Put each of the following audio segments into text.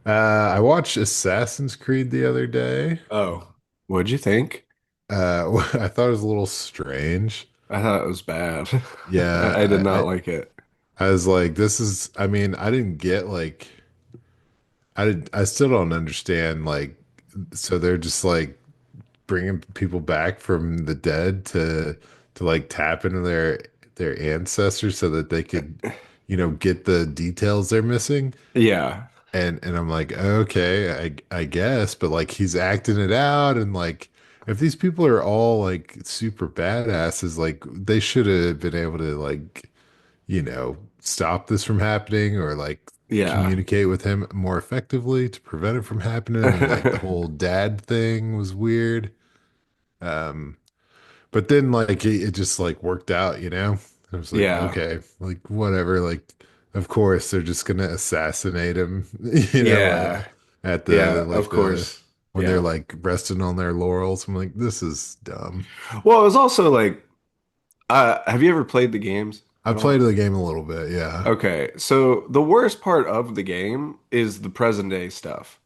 I watched Assassin's Creed the other day. Oh, what'd you think? I thought it was a little strange. I thought it was bad. I did Yeah, not like it. I was like, this is, I mean, I didn't get like, I still don't understand. Like, so they're just like bringing people back from the dead to like tap into their ancestors so that they could, get the details they're missing. Yeah. And I'm like, okay, I guess, but like he's acting it out and like if these people are all like super badasses, like they should have been able to like, stop this from happening or like Yeah. communicate with him more effectively to prevent it from happening. And like the whole dad thing was weird. Um, but then like it just like worked out. I was like, Yeah. okay, like whatever, like of course they're just gonna assassinate him, Yeah. at Yeah, the of like the course. when they're Yeah. like resting on their laurels. I'm like, this is dumb. Well, it was also like, have you ever played the games I at played all? the game a little bit, yeah. Okay, so the worst part of the game is the present day stuff.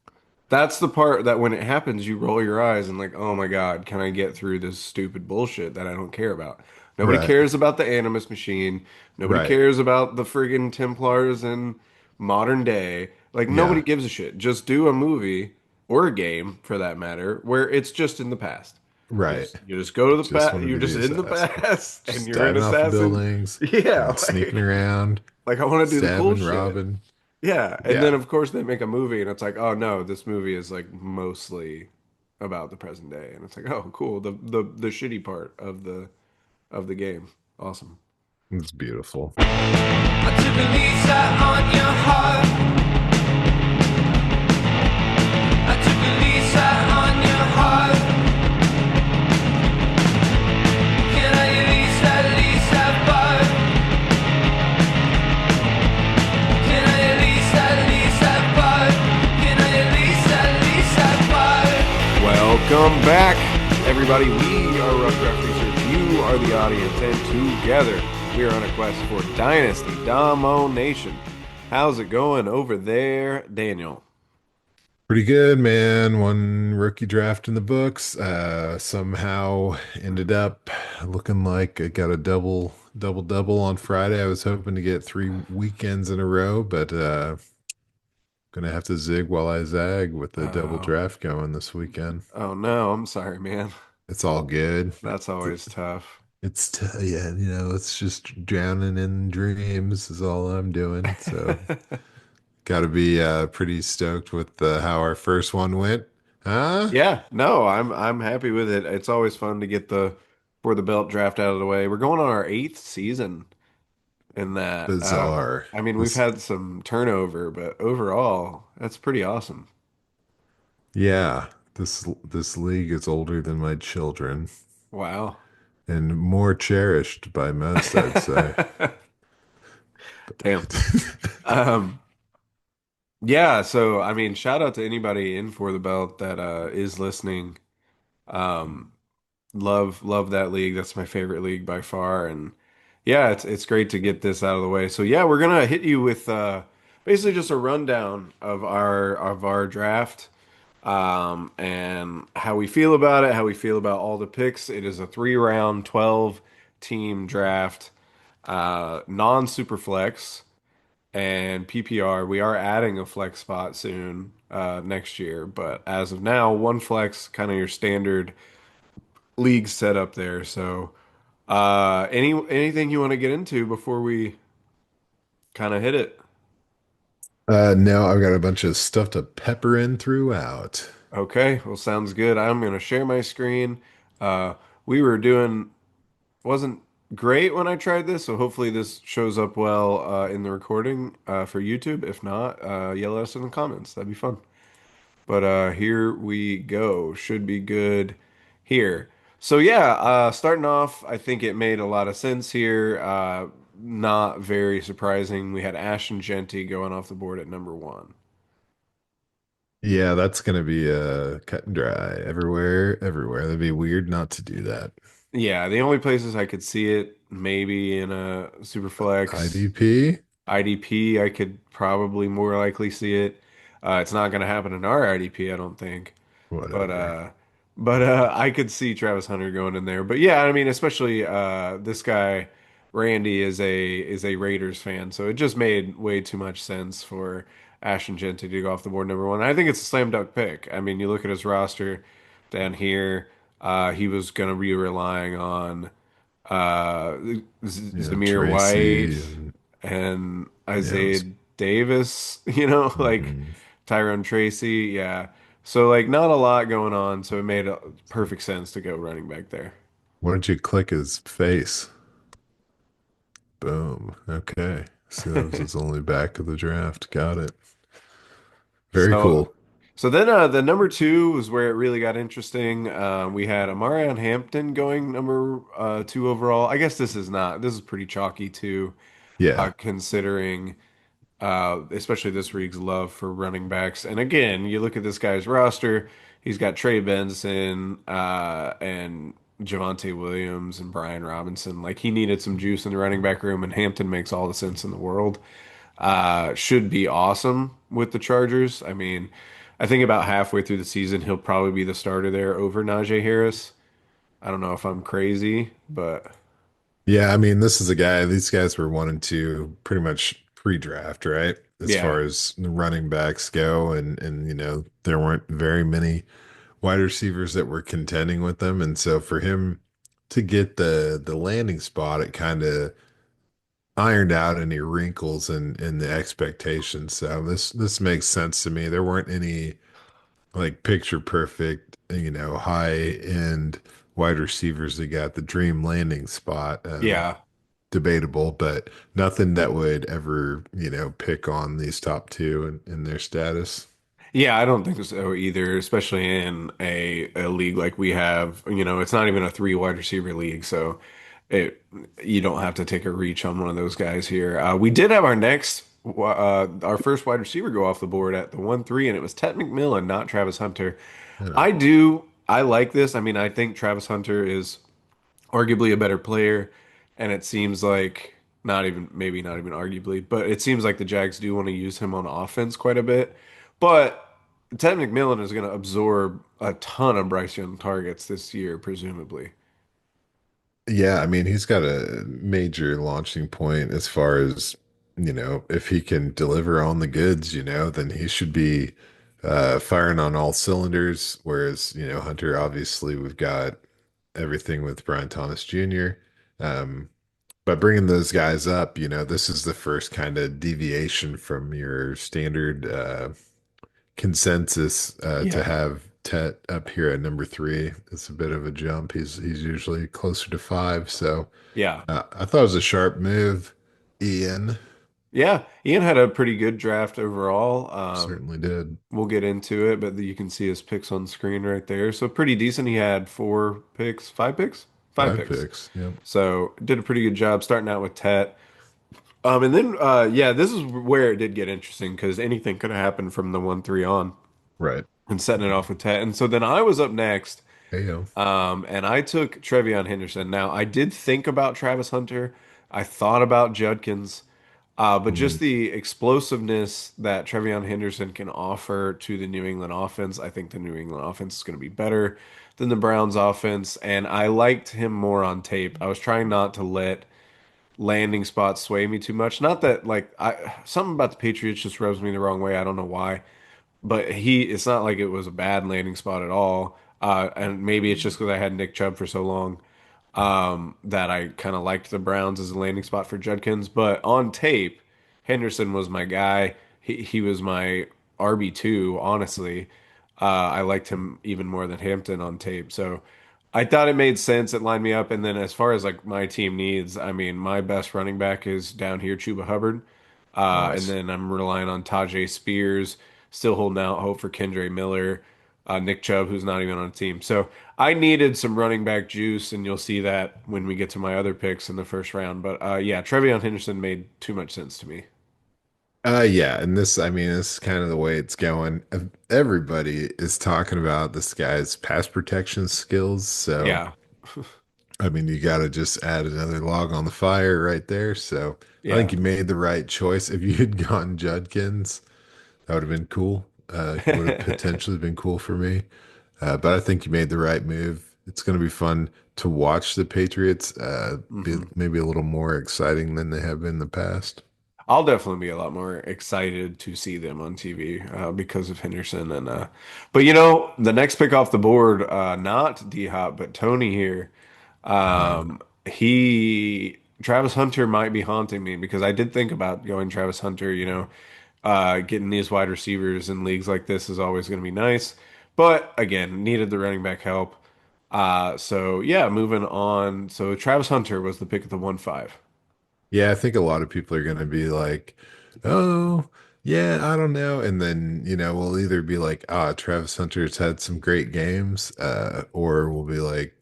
That's the part that when it happens, you roll your eyes and like, oh my God, can I get through this stupid bullshit that I don't care about? Nobody Right, cares about the Animus machine. Nobody right, cares about the friggin' Templars in modern day. Like nobody yeah, gives a shit. Just do a movie or a game for that matter where it's just in the past. right. You just go to the Just past. want to You're be the just in the assassin, past and just you're an diving off the assassin. buildings, Yeah, going sneaking around, like I want to do the cool stabbing, shit. robbing. Yeah, and then Yeah, of course they make a movie and it's like, oh no, this movie is like mostly about the present day. And it's like, oh cool, the shitty part of the game. Awesome. it's beautiful. I took a lease out on your heart. I took a lease out on your heart. Can I at least have fun? Can I at least have fun? Can I at least have fun? Welcome back, everybody. We are Rough Draft Research. You are the audience, and together we are on a quest for Dynasty Domination. How's it going over there, Daniel? Pretty good, man. One rookie draft in the books. Somehow ended up looking like I got a double on Friday. I was hoping to get 3 weekends in a row, but gonna have to zig while I zag with the double Oh, draft going this weekend. oh no, I'm sorry, man. It's all good. That's always tough. Yeah, it's just drowning in dreams is all I'm doing. So got to be pretty stoked with how our first one went, huh? Yeah, no, I'm happy with it. It's always fun to get the for the belt draft out of the way. We're going on our eighth season in that. Bizarre. I mean, we've This, had some turnover, but overall, that's pretty awesome. yeah, this league is older than my children Wow. and more cherished by most, I'd say. Damn. Um, yeah, so I mean, shout out to anybody in for the belt that is listening. Um, love that league. That's my favorite league by far. And yeah, it's great to get this out of the way. So yeah, we're gonna hit you with basically just a rundown of our draft and how we feel about it, how we feel about all the picks. It is a 3 round, 12 team draft, non-super flex and PPR. We are adding a flex spot soon next year, but as of now, one flex, kind of your standard league setup there. So, anything you want to get into before we kind of hit it? Now I've got a bunch of stuff to pepper in throughout. Okay, well, sounds good. I'm gonna share my screen. Uh, we were doing wasn't great when I tried this, so hopefully this shows up well in the recording for YouTube. If not, yell at us in the comments. That'd be fun. But here we go. Should be good here. So yeah, starting off, I think it made a lot of sense here. Not very surprising. We had Ashton Genty going off the board at number one. Yeah, that's gonna be cut and dry everywhere, everywhere. That'd be weird not to do that. Yeah, the only places I could see it, maybe in a Superflex, IDP? IDP, I could probably more likely see it. It's not going to happen in our IDP, I don't think. But Whatever. uh, but I could see Travis Hunter going in there. But yeah, I mean, especially this guy Randy is a Raiders fan, so it just made way too much sense for Ashton Genty to go off the board number one. I think it's a slam dunk pick. I mean, you look at his roster down here. He was going to be relying on uh, Yeah, Zamir White Tracy and and yeah, Isaiah Davis, like mhm. Tyrone Tracy. Yeah. So, like, not a lot going on. So, it made perfect sense to go running back there. Why don't you click his face? Boom. Okay. So that was his only back of the draft. Got it. Very So, cool. so then the number two was where it really got interesting. We had Amarion Hampton going number two overall. I guess this is pretty chalky too, Yeah. considering especially this league's love for running backs. And again, you look at this guy's roster, he's got Trey Benson and Javonte Williams and Brian Robinson. Like he needed some juice in the running back room, and Hampton makes all the sense in the world. Should be awesome with the Chargers. I mean, I think about halfway through the season, he'll probably be the starter there over Najee Harris. I don't know if I'm crazy, but Yeah, I mean, this is a guy, these guys were one and two pretty much pre-draft, right? As yeah. far as the running backs go, there weren't very many wide receivers that were contending with them. And so for him to get the landing spot, it kind of ironed out any wrinkles in the expectations. So this makes sense to me. There weren't any like picture perfect, high end wide receivers that got the dream landing spot. Yeah. Debatable, but nothing that would ever, pick on these top two in their status. Yeah, I don't think so either, especially in a league like we have. It's not even a three wide receiver league, so it you don't have to take a reach on one of those guys here. We did have our first wide receiver go off the board at the 1-3, and it was Ted McMillan, not Travis Hunter. Yeah. I like this. I mean, I think Travis Hunter is arguably a better player, and it seems like maybe not even arguably, but it seems like the Jags do want to use him on offense quite a bit. But Ted McMillan is going to absorb a ton of Bryce Young targets this year, presumably. Yeah, I mean, he's got a major launching point as far as, if he can deliver on the goods, then he should be firing on all cylinders. Whereas, Hunter, obviously, we've got everything with Brian Thomas Jr. Um, but bringing those guys up, this is the first kind of deviation from your standard consensus to Yeah. have Tet up here at number three. It's a bit of a jump. He's usually closer to five, so Yeah. I thought it was a sharp move. Ian Yeah. Ian had a pretty good draft overall. certainly did. We'll get into it, but you can see his picks on screen right there. So pretty decent. He had four picks, five picks, five Five picks. picks. Yep. So did a pretty good job starting out with Tet. And then yeah, this is where it did get interesting because anything could have happened from the 1-3 on Right. and setting it off with Tet. And so then I was up next, Hey yo. and I took Trevion Henderson. Now I did think about Travis Hunter. I thought about Judkins. But Mhm. just the explosiveness that Trevion Henderson can offer to the New England offense, I think the New England offense is going to be better than the Browns offense. And I liked him more on tape. I was trying not to let landing spots sway me too much. Not that like something about the Patriots just rubs me the wrong way. I don't know why, but it's not like it was a bad landing spot at all. And maybe it's just because I had Nick Chubb for so long that I kind of liked the Browns as a landing spot for Judkins. But on tape, Henderson was my guy. He was my RB2, honestly. I liked him even more than Hampton on tape. So I thought it made sense. It lined me up. And then as far as like my team needs, I mean, my best running back is down here, Chuba Hubbard. And Nice. then I'm relying on Tajay Spears, still holding out hope for Kendre Miller, Nick Chubb, who's not even on the team. So I needed some running back juice, and you'll see that when we get to my other picks in the first round. But yeah, Trevion Henderson made too much sense to me. Yeah, and I mean, this is kind of the way it's going. Everybody is talking about this guy's pass protection skills, so Yeah, I mean, you got to just add another log on the fire right there. So I think yeah, you made the right choice. If you had gone Judkins, That would have been cool. Would have potentially been cool for me. But I think you made the right move. It's going to be fun to watch the Patriots be Mhm. maybe a little more exciting than they have been in the past. I'll definitely be a lot more excited to see them on TV because of Henderson and but you know, the next pick off the board, not D Hop, but Tony here. Uh, He Travis Hunter might be haunting me because I did think about going Travis Hunter, you know, getting these wide receivers in leagues like this is always going to be nice. But again, needed the running back help. So yeah, moving on. So Travis Hunter was the pick of the 1-5. Yeah, I think a lot of people are going to be like, oh, yeah, I don't know. And then, we'll either be like, Travis Hunter's had some great games, or we'll be like,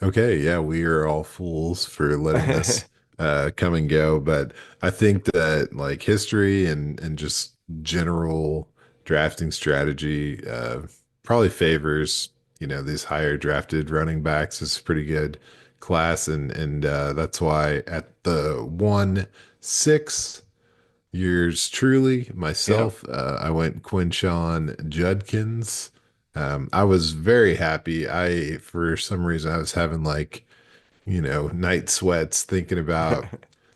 okay, yeah, we are all fools for letting this come and go. But I think that like history and just general drafting strategy probably favors, these higher drafted running backs is pretty good class, and that's why at the 1-6, yours truly, Yep. myself, I went Quinshawn Judkins. I was very happy. For some reason, I was having like, night sweats thinking about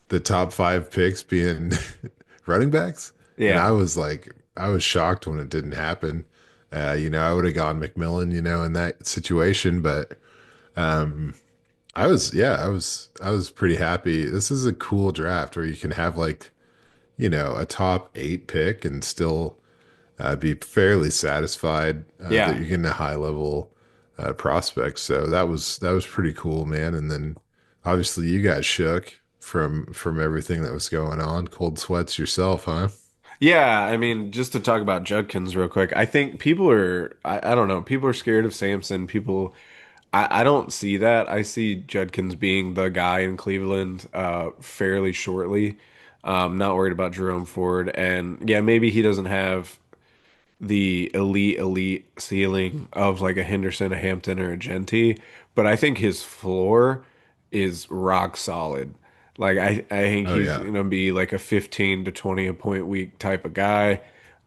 the top five picks being running backs, and Yeah. I was shocked when it didn't happen. I would have gone McMillan, in that situation, but. Um, I was pretty happy. This is a cool draft where you can have like, a top eight pick and still be fairly satisfied that Yeah. you're getting a high level prospect. So that was pretty cool, man. And then obviously you got shook from everything that was going on. Cold sweats yourself, huh? Yeah, I mean, just to talk about Judkins real quick, I think people are, I don't know, people are scared of Samson. I don't see that. I see Judkins being the guy in Cleveland fairly shortly. Not worried about Jerome Ford. And yeah, maybe he doesn't have the elite ceiling of like a Henderson, a Hampton, or a Genty, but I think his floor is rock solid. Like I think Oh he's yeah, gonna be like a 15 to 20 a point week type of guy.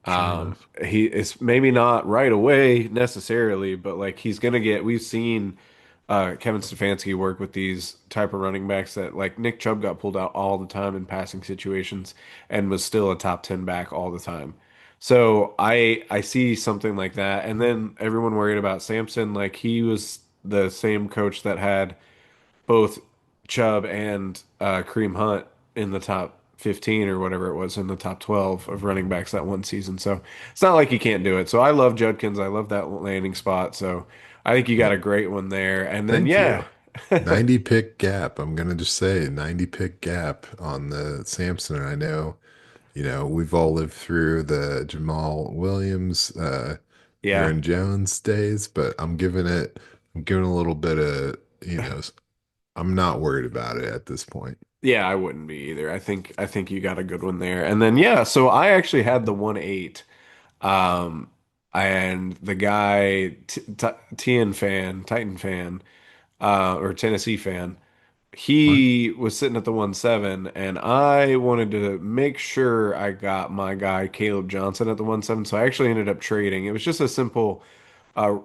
sure enough. He is maybe not right away necessarily, but like he's gonna get. We've seen Kevin Stefanski work with these type of running backs that like Nick Chubb got pulled out all the time in passing situations and was still a top 10 back all the time. So I see something like that, and then everyone worried about Sampson. Like he was the same coach that had both Chubb and Kareem Hunt in the top 15 or whatever it was in the top 12 of running backs that one season. So it's not like you can't do it. So I love Judkins. I love that landing spot. So I think you got Yeah, a great one there. And then thank yeah. you. 90 pick gap. I'm gonna just say 90 pick gap on the Samson. I know. We've all lived through the Jamal Williams, Yeah. Aaron Jones days, but I'm giving a little bit of, I'm not worried about it at this point. Yeah, I wouldn't be either. I think you got a good one there. And then yeah, so I actually had the 1-8. Um, and the guy, Titan fan, or Tennessee fan, What? he was sitting at the 1-7, and I wanted to make sure I got my guy Caleb Johnson at the 1-7. So I actually ended up trading. It was just a simple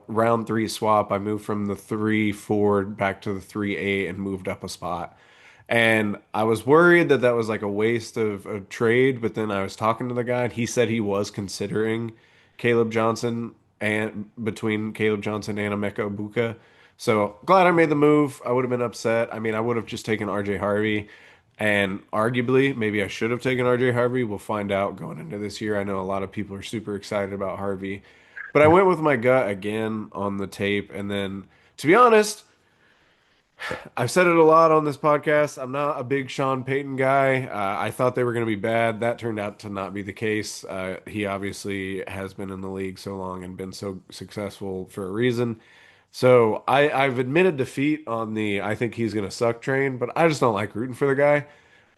round three swap. I moved from the 3-4 back to the 3-8 and moved up a spot. And I was worried that that was like a waste of a trade, but then I was talking to the guy and he said he was considering Caleb Johnson and between Caleb Johnson and Emeka Buka. So glad I made the move. I would have been upset. I mean, I would have just taken RJ Harvey, and arguably maybe I should have taken RJ Harvey. We'll find out going into this year. I know a lot of people are super excited about Harvey, but I went with my gut again on the tape. And then to be honest, I've said it a lot on this podcast. I'm not a big Sean Payton guy. I thought they were going to be bad. That turned out to not be the case. He obviously has been in the league so long and been so successful for a reason. So I've admitted defeat on the I think he's going to suck train, but I just don't like rooting for the guy.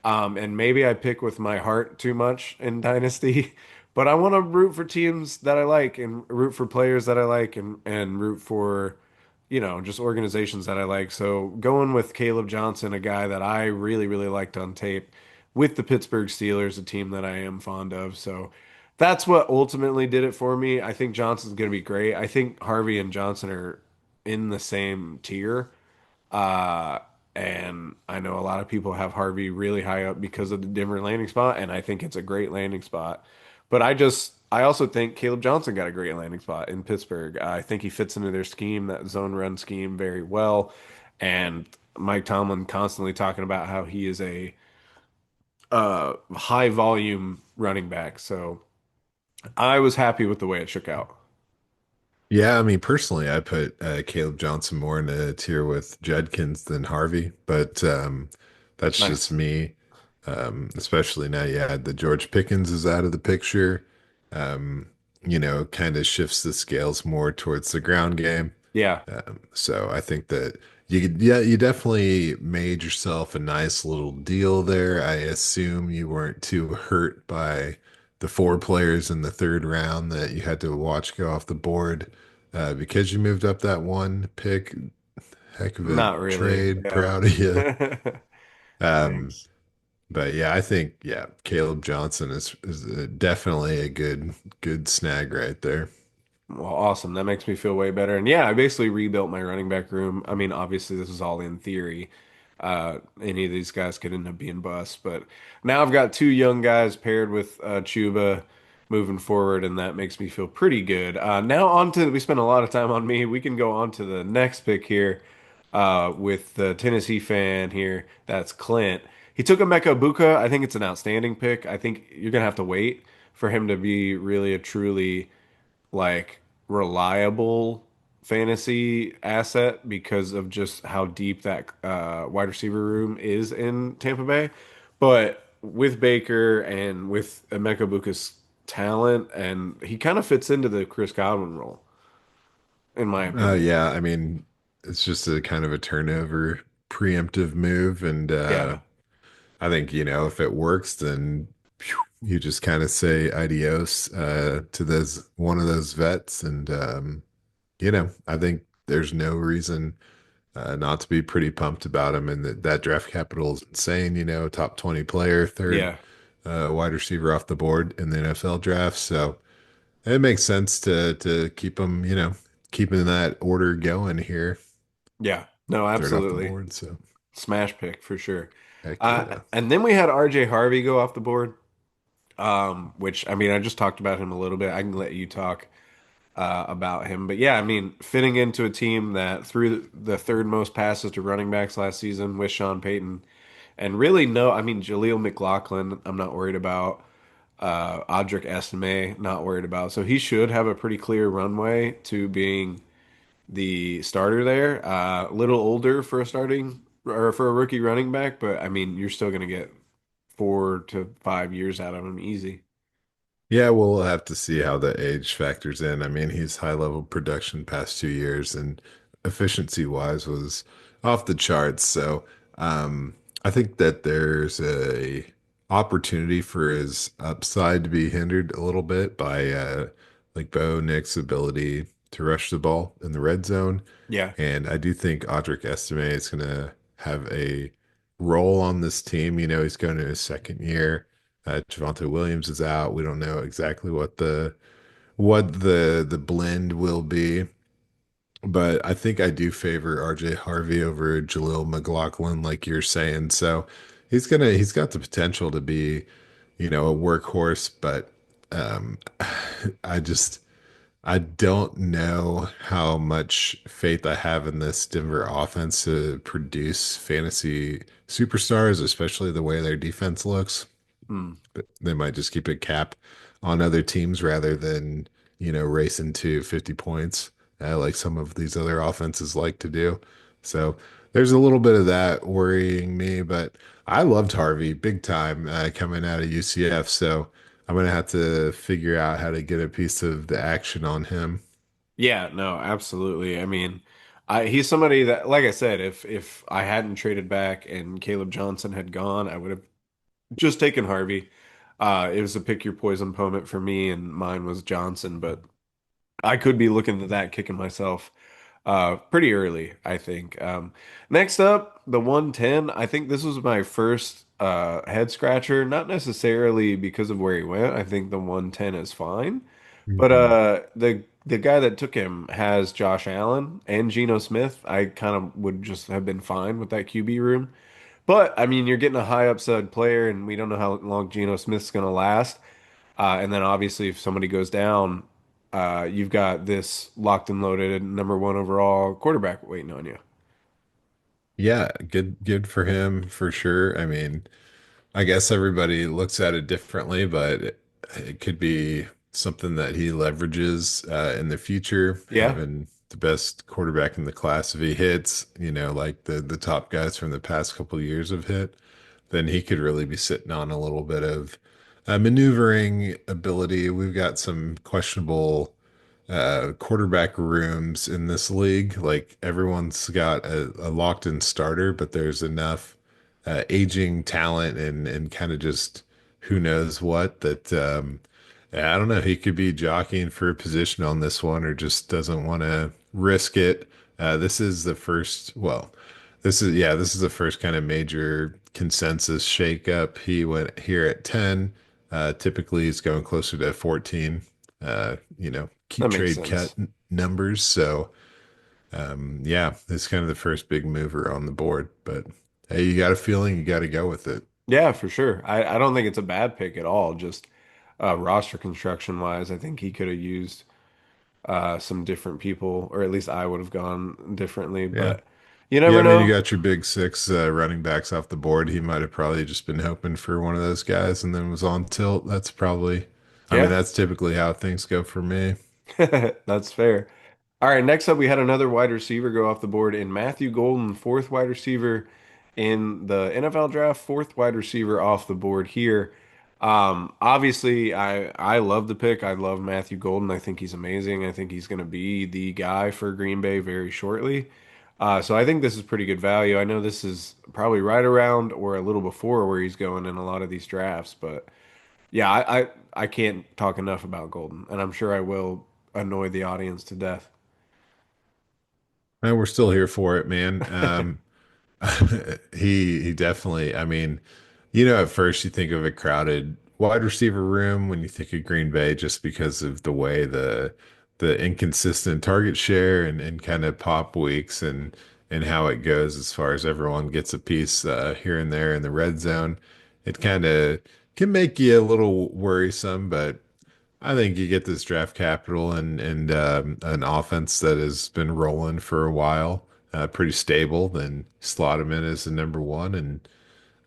And maybe I pick with my heart too much in Dynasty, but I want to root for teams that I like and root for players that I like and root for, just organizations that I like. So going with Caleb Johnson, a guy that I really, really liked on tape with the Pittsburgh Steelers, a team that I am fond of. So That's what ultimately did it for me. I think Johnson's going to be great. I think Harvey and Johnson are in the same tier. Uh, and I know a lot of people have Harvey really high up because of the Denver landing spot, and I think it's a great landing spot. But I also think Caleb Johnson got a great landing spot in Pittsburgh. I think he fits into their scheme, that zone run scheme, very well. And Mike Tomlin constantly talking about how he is a high volume running back. So I was happy with the way it shook out. Yeah, I mean, personally, I put Caleb Johnson more in a tier with Judkins than Harvey, but that's just Nice. me. Especially now, yeah, the George Pickens is out of the picture. Um, kind of shifts the scales more towards the ground game. Yeah. So I think that yeah, you definitely made yourself a nice little deal there. I assume you weren't too hurt by the four players in the third round that you had to watch go off the board because you moved up that one pick. Heck of a Not really. trade. Yeah. Proud of you. Um, Thanks. but yeah, I think yeah, Caleb Johnson is definitely a good snag right there. Well, awesome. That makes me feel way better. And yeah, I basically rebuilt my running back room. I mean, obviously, this is all in theory. Any of these guys could end up being busts, but now I've got two young guys paired with Chuba moving forward, and that makes me feel pretty good. Now, on to we spent a lot of time on me. We can go on to the next pick here with the Tennessee fan here. That's Clint. He took a Emeka Buka. I think it's an outstanding pick. I think you're gonna have to wait for him to be really a truly like reliable fantasy asset because of just how deep that wide receiver room is in Tampa Bay. But with Baker and with Emeka Buka's talent, and he kind of fits into the Chris Godwin role, in my opinion. Yeah, I mean, it's just a kind of a turnover preemptive move, and Yeah, I think, if it works, then phew, you just kind of say adios to those one of those vets, and I think there's no reason not to be pretty pumped about him, and that draft capital is insane. Top 20 player, third yeah, wide receiver off the board in the NFL draft, so it makes sense to keep him, keeping that order going here, yeah. No, third off the absolutely. board. So Smash pick for sure. heck yeah. And then we had RJ Harvey go off the board, which I mean, I just talked about him a little bit. I can let you talk about him. But yeah, I mean, fitting into a team that threw the third most passes to running backs last season with Sean Payton, and really no, I mean, Jaleel McLaughlin, I'm not worried about. Audric Estime, not worried about. So he should have a pretty clear runway to being the starter there. A little older for a starting or for a rookie running back, but I mean, you're still going to get 4 to 5 years out of him easy. Yeah, we'll have to see how the age factors in. I mean, he's high level production past 2 years and efficiency wise was off the charts. So I think that there's a opportunity for his upside to be hindered a little bit by like Bo Nick's ability to rush the ball in the red zone. Yeah, And I do think Audric Estime is going to have a role on this team. He's going to his second year. Javonte Williams is out. We don't know exactly what the blend will be, but I think I do favor RJ Harvey over Jaleel McLaughlin, like you're saying. So he's got the potential to be, a workhorse, but um, I just I don't know how much faith I have in this Denver offense to produce fantasy superstars, especially the way their defense looks. mm, They might just keep it cap on other teams rather than, racing to 50 points, like some of these other offenses like to do. So there's a little bit of that worrying me, but I loved Harvey big time coming out of UCF. So I'm going to have to figure out how to get a piece of the action on him. yeah, no, absolutely. I mean, he's somebody that, like I said, if I hadn't traded back and Caleb Johnson had gone, I would have just taken Harvey. It was a pick your poison moment for me, and mine was Johnson, but I could be looking at that kicking myself pretty early, I think. Next up, the 110. I think this was my first head scratcher, not necessarily because of where he went. I think the 110 is fine. But Mhm. the guy that took him has Josh Allen and Geno Smith. I kind of would just have been fine with that QB room. But I mean, you're getting a high upside player, and we don't know how long Geno Smith's going to last. And then obviously, if somebody goes down, you've got this locked and loaded number one overall quarterback waiting on you. Yeah, good for him for sure. I mean, I guess everybody looks at it differently, but it could be something that he leverages in the future, Yeah, having the best quarterback in the class. If he hits, like the top guys from the past couple of years have hit, then he could really be sitting on a little bit of maneuvering ability. We've got some questionable quarterback rooms in this league. Like everyone's got a locked in starter, but there's enough aging talent and kind of just who knows what that yeah, I don't know. He could be jockeying for a position on this one or just doesn't want to risk it. This is the first, well, this is the first kind of major consensus shakeup. He went here at 10. Typically he's going closer to 14. that Keep makes trade cut sense. numbers. So yeah, it's kind of the first big mover on the board. But hey, you got a feeling you got to go with it. Yeah, for sure. I don't think it's a bad pick at all. Just roster construction wise, I think he could have used some different people, or at least I would have gone differently. Yeah. But you Yeah, never I mean, you know. got your big six running backs off the board. He might have probably just been hoping for one of those guys and then was on tilt. I mean, Yeah, that's typically how things go for me. that's fair. All right, next up, we had another wide receiver go off the board in Matthew Golden, fourth wide receiver in the NFL draft, fourth wide receiver off the board here. Obviously, I love the pick. I love Matthew Golden. I think he's amazing. I think he's going to be the guy for Green Bay very shortly. So I think this is pretty good value. I know this is probably right around or a little before where he's going in a lot of these drafts, but yeah, I can't talk enough about Golden, and I'm sure I will annoy the audience to death. And we're still here for it, man. He definitely, I mean, at first you think of a crowded wide receiver room when you think of Green Bay just because of the way the inconsistent target share and kind of pop weeks and how it goes as far as everyone gets a piece here and there in the red zone. It kind of can make you a little worrisome, but I think you get this draft capital and an offense that has been rolling for a while, pretty stable. Then slot him in as the number one, and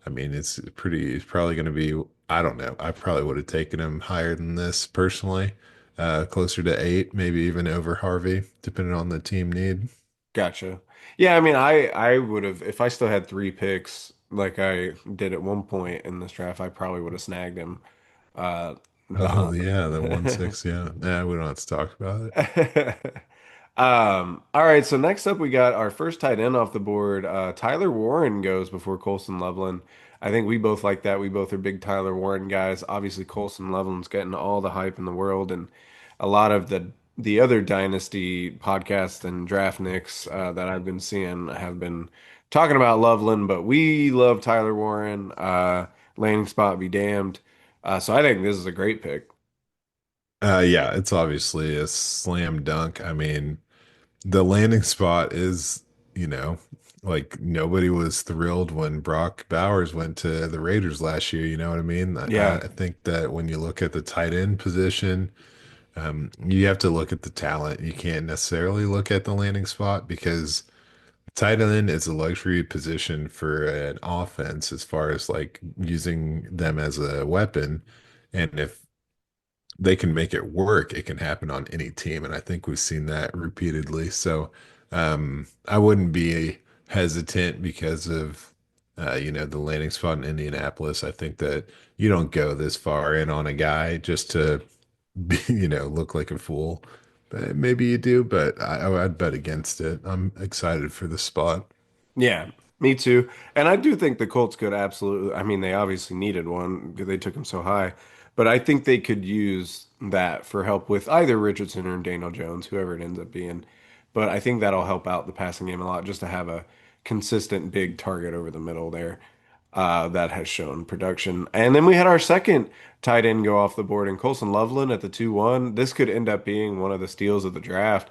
I mean it's probably going to be. I don't know. I probably would have taken him higher than this personally, closer to 8, maybe even over Harvey, depending on the team need. Gotcha. Yeah, I mean, I would have if I still had three picks like I did at one point in this draft, I probably would have snagged him. Oh yeah, the one Behind. six. Yeah, nah, we don't have to talk about it. All right, so next up we got our first tight end off the board. Tyler Warren goes before Colson Loveland. I think we both like that. We both are big Tyler Warren guys. Obviously, Colson Loveland's getting all the hype in the world, and a lot of the other Dynasty podcasts and draft nicks that I've been seeing have been talking about Loveland, but we love Tyler Warren. Landing spot be damned. So I think this is a great pick. Yeah, it's obviously a slam dunk. I mean, the landing spot is, you know, like nobody was thrilled when Brock Bowers went to the Raiders last year. You know what I mean? Yeah, I think that when you look at the tight end position, you have to look at the talent. You can't necessarily look at the landing spot because tight end is a luxury position for an offense as far as like using them as a weapon. And if they can make it work, it can happen on any team. And I think we've seen that repeatedly. So I wouldn't be hesitant because of the landing spot in Indianapolis. I think that you don't go this far in on a guy just to be, look like a fool. But maybe you do, but I'd bet against it. I'm excited for the spot. yeah, me too. And I do think the Colts could absolutely, I mean, they obviously needed one because they took him so high, but I think they could use that for help with either Richardson or Daniel Jones, whoever it ends up being. But I think that'll help out the passing game a lot just to have a consistent big target over the middle there. that has shown production. And then we had our second tight end go off the board in Colson Loveland at the 2-1. This could end up being one of the steals of the draft,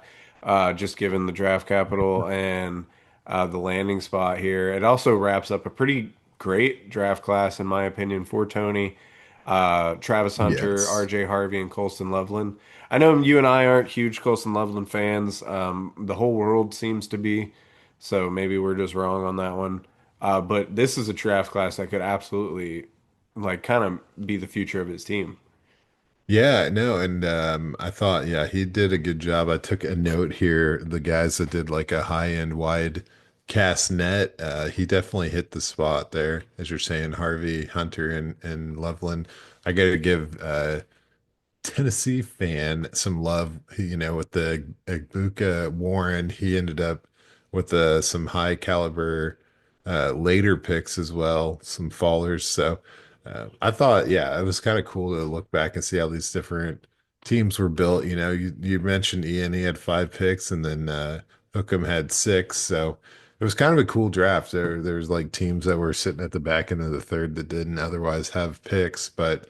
just given the draft capital and the landing spot here. It also wraps up a pretty great draft class, in my opinion, for Tony. Travis Hunter, Yes. RJ Harvey, and Colston Loveland. I know you and I aren't huge Colston Loveland fans. The whole world seems to be, so maybe we're just wrong on that one. But this is a draft class that could absolutely, like, kind of be the future of his team. Yeah, no, and I thought, yeah, he did a good job. I took a note here. The guys that did like a high-end wide cast net, he definitely hit the spot there, as you're saying, Harvey, Hunter, and Loveland. I got to give Tennessee fan some love, with the Ibuka Warren. He ended up with some high caliber later picks as well, some fallers. So I thought, yeah, it was kind of cool to look back and see how these different teams were built. You mentioned Ian, he had 5 picks, and then Hookham had 6. So it was kind of a cool draft. There's like teams that were sitting at the back end of the third that didn't otherwise have picks, but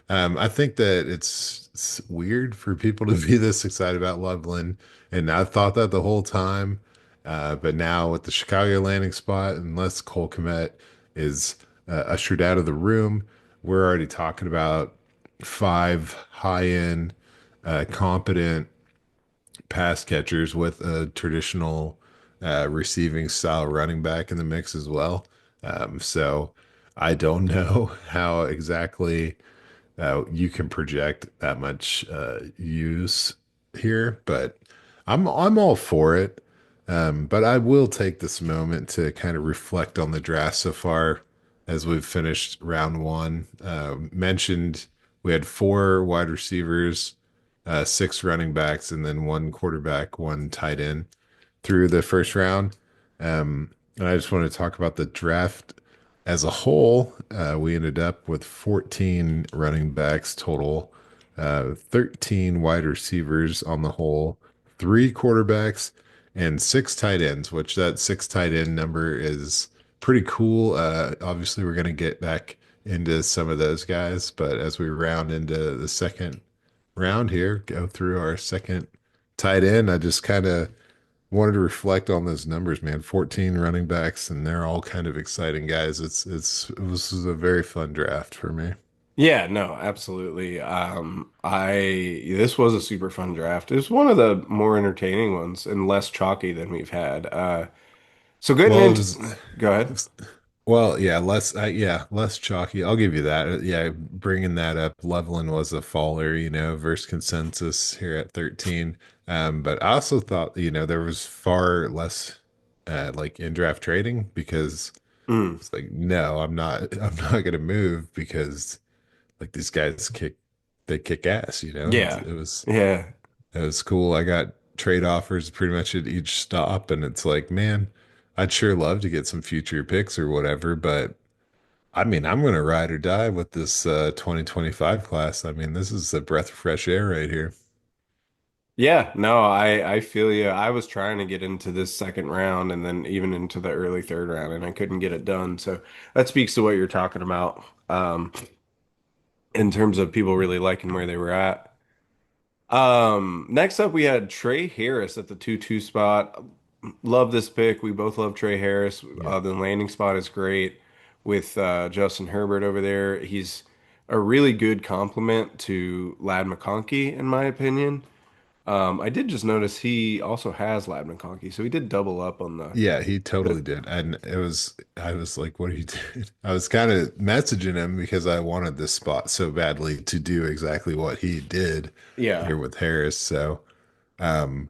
I think that it's weird for people to be this excited about Loveland, and I thought that the whole time. But now with the Chicago landing spot, unless Cole Kmet is ushered out of the room, we're already talking about 5 high-end, competent pass catchers with a traditional receiving style running back in the mix as well. So I don't know how exactly you can project that much use here, but I'm all for it. But I will take this moment to kind of reflect on the draft so far as we've finished round one. Mentioned we had 4 wide receivers, 6 running backs, and then 1 quarterback, 1 tight end through the first round. And I just want to talk about the draft as a whole. We ended up with 14 running backs total, 13 wide receivers on the whole, 3 quarterbacks, and 6 tight ends, which that 6 tight end number is pretty cool. Obviously, we're going to get back into some of those guys, but as we round into the second round here, go through our second tight end, I just kind of wanted to reflect on those numbers, man. 14 running backs, and they're all kind of exciting guys. It was a very fun draft for me. Yeah, no, absolutely. This was a super fun draft. It was one of the more entertaining ones and less chalky than we've had. So getting Well, into, go it ahead. was well, yeah, less chalky. I'll give you that. Yeah, bringing that up, Loveland was a faller, versus consensus here at 13. But I also thought, there was far less like in draft trading because Mm, it's like, no, I'm not gonna move because like these guys they kick ass, yeah, yeah. it was cool. I got trade offers pretty much at each stop, and it's like, man, I'd sure love to get some future picks or whatever, but I mean, I'm gonna ride or die with this 2025 class. I mean, this is a breath of fresh air right here. Yeah, no, I feel you. I was trying to get into this second round and then even into the early third round, and I couldn't get it done. So that speaks to what you're talking about, in terms of people really liking where they were at. Next up we had Trey Harris at the 2-2 spot. Love this pick. We both love Trey Harris. Yeah. The landing spot is great with Justin Herbert over there. He's a really good complement to Lad McConkey, in my opinion. I did just notice he also has Lad McConkey, so he did double up on Yeah, he the totally did. And I was like, what are you doing? I was kind of messaging him because I wanted this spot so badly to do exactly what he did yeah. here with Harris. So, um,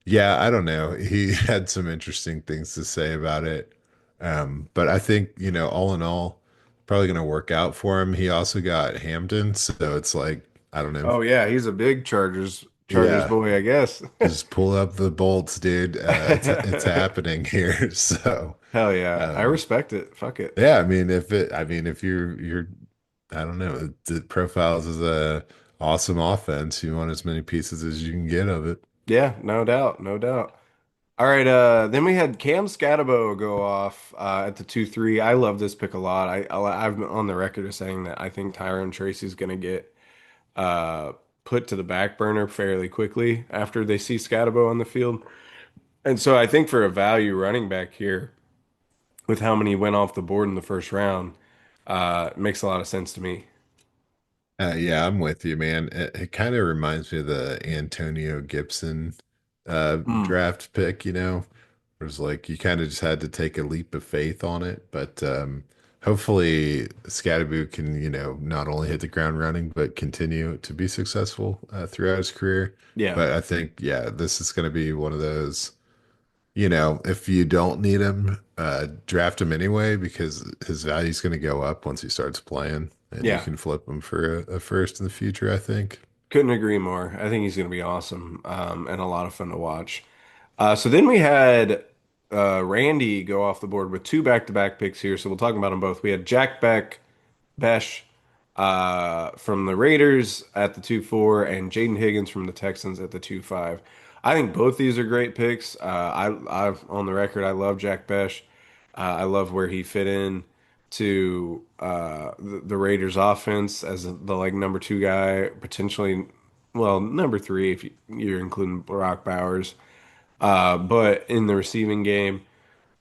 yeah, I don't know. He had some interesting things to say about it. But I think, all in all, probably going to work out for him. He also got Hampton, so it's like, I don't know. Oh yeah, he's a big Chargers Yeah, boy, I guess. just pull up the bolts, dude. It's happening here. So, Hell yeah. I um, respect it. Fuck it. yeah, I mean, if you're, I don't know, it profiles as a awesome offense. You want as many pieces as you can get of it. Yeah, no doubt, no doubt. All right, then we had Cam Scatabo go off at the 2-3. I love this pick a lot. I've been on the record of saying that I think Tyrone Tracy's going to get uh, put to the back burner fairly quickly after they see Scatabo on the field. And so I think for a value running back here, with how many went off the board in the first round, it makes a lot of sense to me. Yeah, I'm with you, man. It kind of reminds me of the Antonio Gibson Mm, draft pick, it was like you kind of just had to take a leap of faith on it. But hopefully Scatterboot can, not only hit the ground running, but continue to be successful throughout his career. yeah, But I think, yeah, this is going to be one of those. If you don't need him, draft him anyway because his value's going to go up once he starts playing, and you yeah. can flip him for a first in the future, I think. Couldn't agree more. I think he's going to be awesome and a lot of fun to watch. So then we had Randy go off the board with two back-to-back picks here. So we'll talk about them both. We had Jack Besh from the Raiders at the 2-4 and Jaden Higgins from the Texans at the 2-5. I think both these are great picks. I've on the record, I love Jack Besh. I love where he fit in to the Raiders offense as the like number two guy, potentially, well, number three if you're including Brock Bowers. But in the receiving game,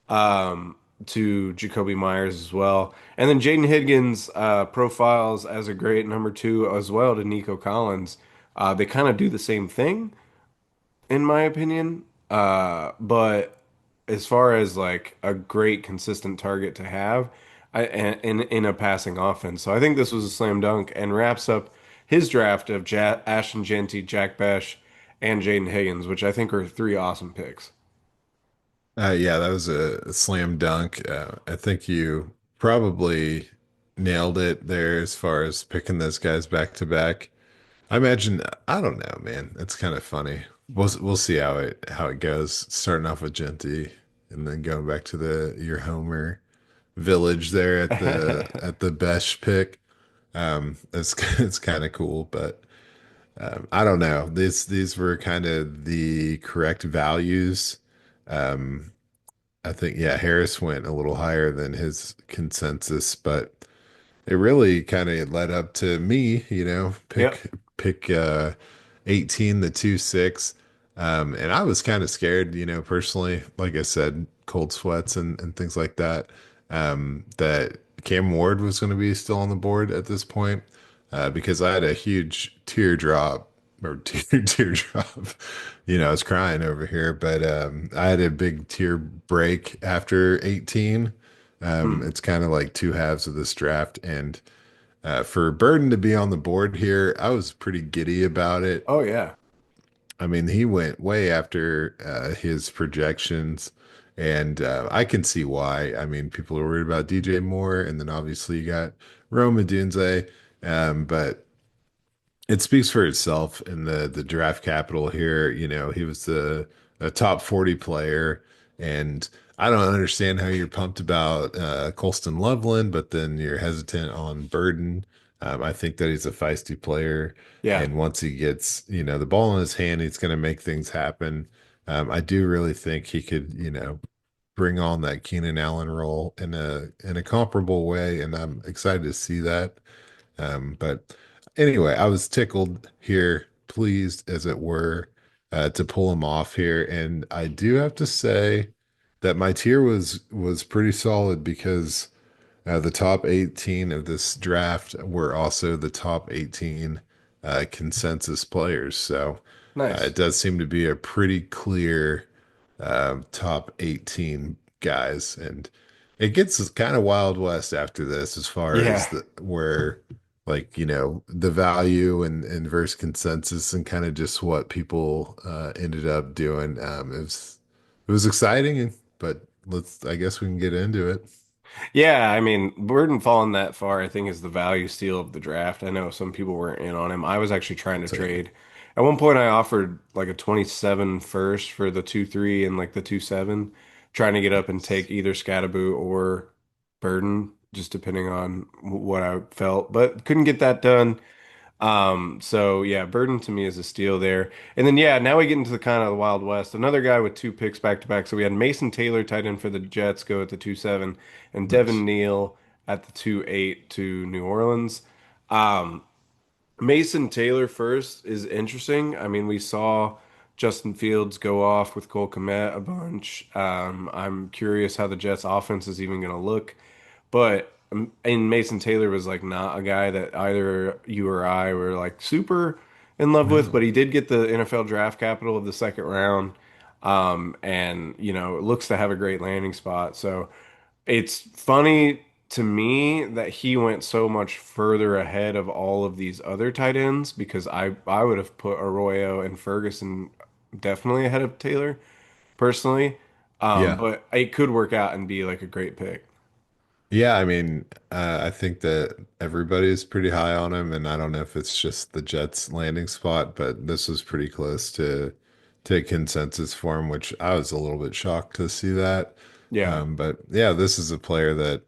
to Jacoby Myers as well. And then Jaden Higgins profiles as a great number two as well to Nico Collins. They kind of do the same thing, in my opinion. But as far as like a great consistent target to have in a passing offense. So I think this was a slam dunk and wraps up his draft of Ashton Genty, Jack Besh, and Jaden Higgins, which I think are three awesome picks. Yeah, that was a slam dunk. I think you probably nailed it there as far as picking those guys back to back. I imagine, I don't know, man. It's kind of funny. We'll see how it goes. Starting off with Genty and then going back to the your Homer village there at the Besh pick. It's it's kind of cool, but I don't know. These were kind of the correct values. Um, I think yeah, Harris went a little higher than his consensus, but it really kind of led up to me, Yep. pick 18 the 2-6. And I was kind of scared, personally, like I said, cold sweats and things like that. That Cam Ward was going to be still on the board at this point, because I had a huge teardrop or teardrop. I was crying over here, but I had a big tear break after 18. Hmm. It's kind of like two halves of this draft, and for Burden to be on the board here, I was pretty giddy about it. Oh yeah. I mean, he went way after his projections, and I can see why. I mean, people are worried about DJ Moore, and then obviously you got Rome Odunze, but it speaks for itself in the draft capital here. He was the a top 40 player, and I don't understand how you're pumped about Colston Loveland, but then you're hesitant on Burden. I think that he's a feisty player, Yeah. and once he gets the ball in his hand, he's going to make things happen. I do really think he could bring on that Keenan Allen role in a comparable way, and I'm excited to see that. But anyway, I was tickled here, pleased as it were, to pull him off here. And I do have to say that my tier was pretty solid because the top 18 of this draft were also the top 18 consensus players. So Nice. it does seem to be a pretty clear top 18 guys. And it gets kind of Wild West after this as far as Yeah. the where like, the value and versus consensus and kind of just what people ended up doing. It was exciting, but I guess we can get into it. Yeah, I mean, Burden falling that far, I think, is the value steal of the draft. I know some people weren't in on him. I was actually trying to Same. trade. At one point, I offered like a 27 first for the 2-3 and like the 2-7, trying to get up and take either Scatterboot or Burden, just depending on what I felt, but couldn't get that done. So yeah, Burden to me is a steal there. And then yeah, now we get into the kind of the Wild West. Another guy with two picks back to back. So we had Mason Taylor tight end for the Jets go at the 2-7 and Devin Nice. Neal at the 2-8 to New Orleans. Um, Mason Taylor first is interesting. I mean, we saw Justin Fields go off with Cole Kmet a bunch. I'm curious how the Jets offense is even going to look. But and Mason Taylor was like not a guy that either you or I were like super in love with, but No. he did get the NFL draft capital of the second round. And looks to have a great landing spot. So it's funny to me that he went so much further ahead of all of these other tight ends because I would have put Arroyo and Ferguson definitely ahead of Taylor personally. Yeah. But it could work out and be like a great pick. Yeah, I mean, I think that everybody's pretty high on him, and I don't know if it's just the Jets landing spot, but this was pretty close to consensus for him, which I was a little bit shocked to see that. Yeah. But yeah, this is a player that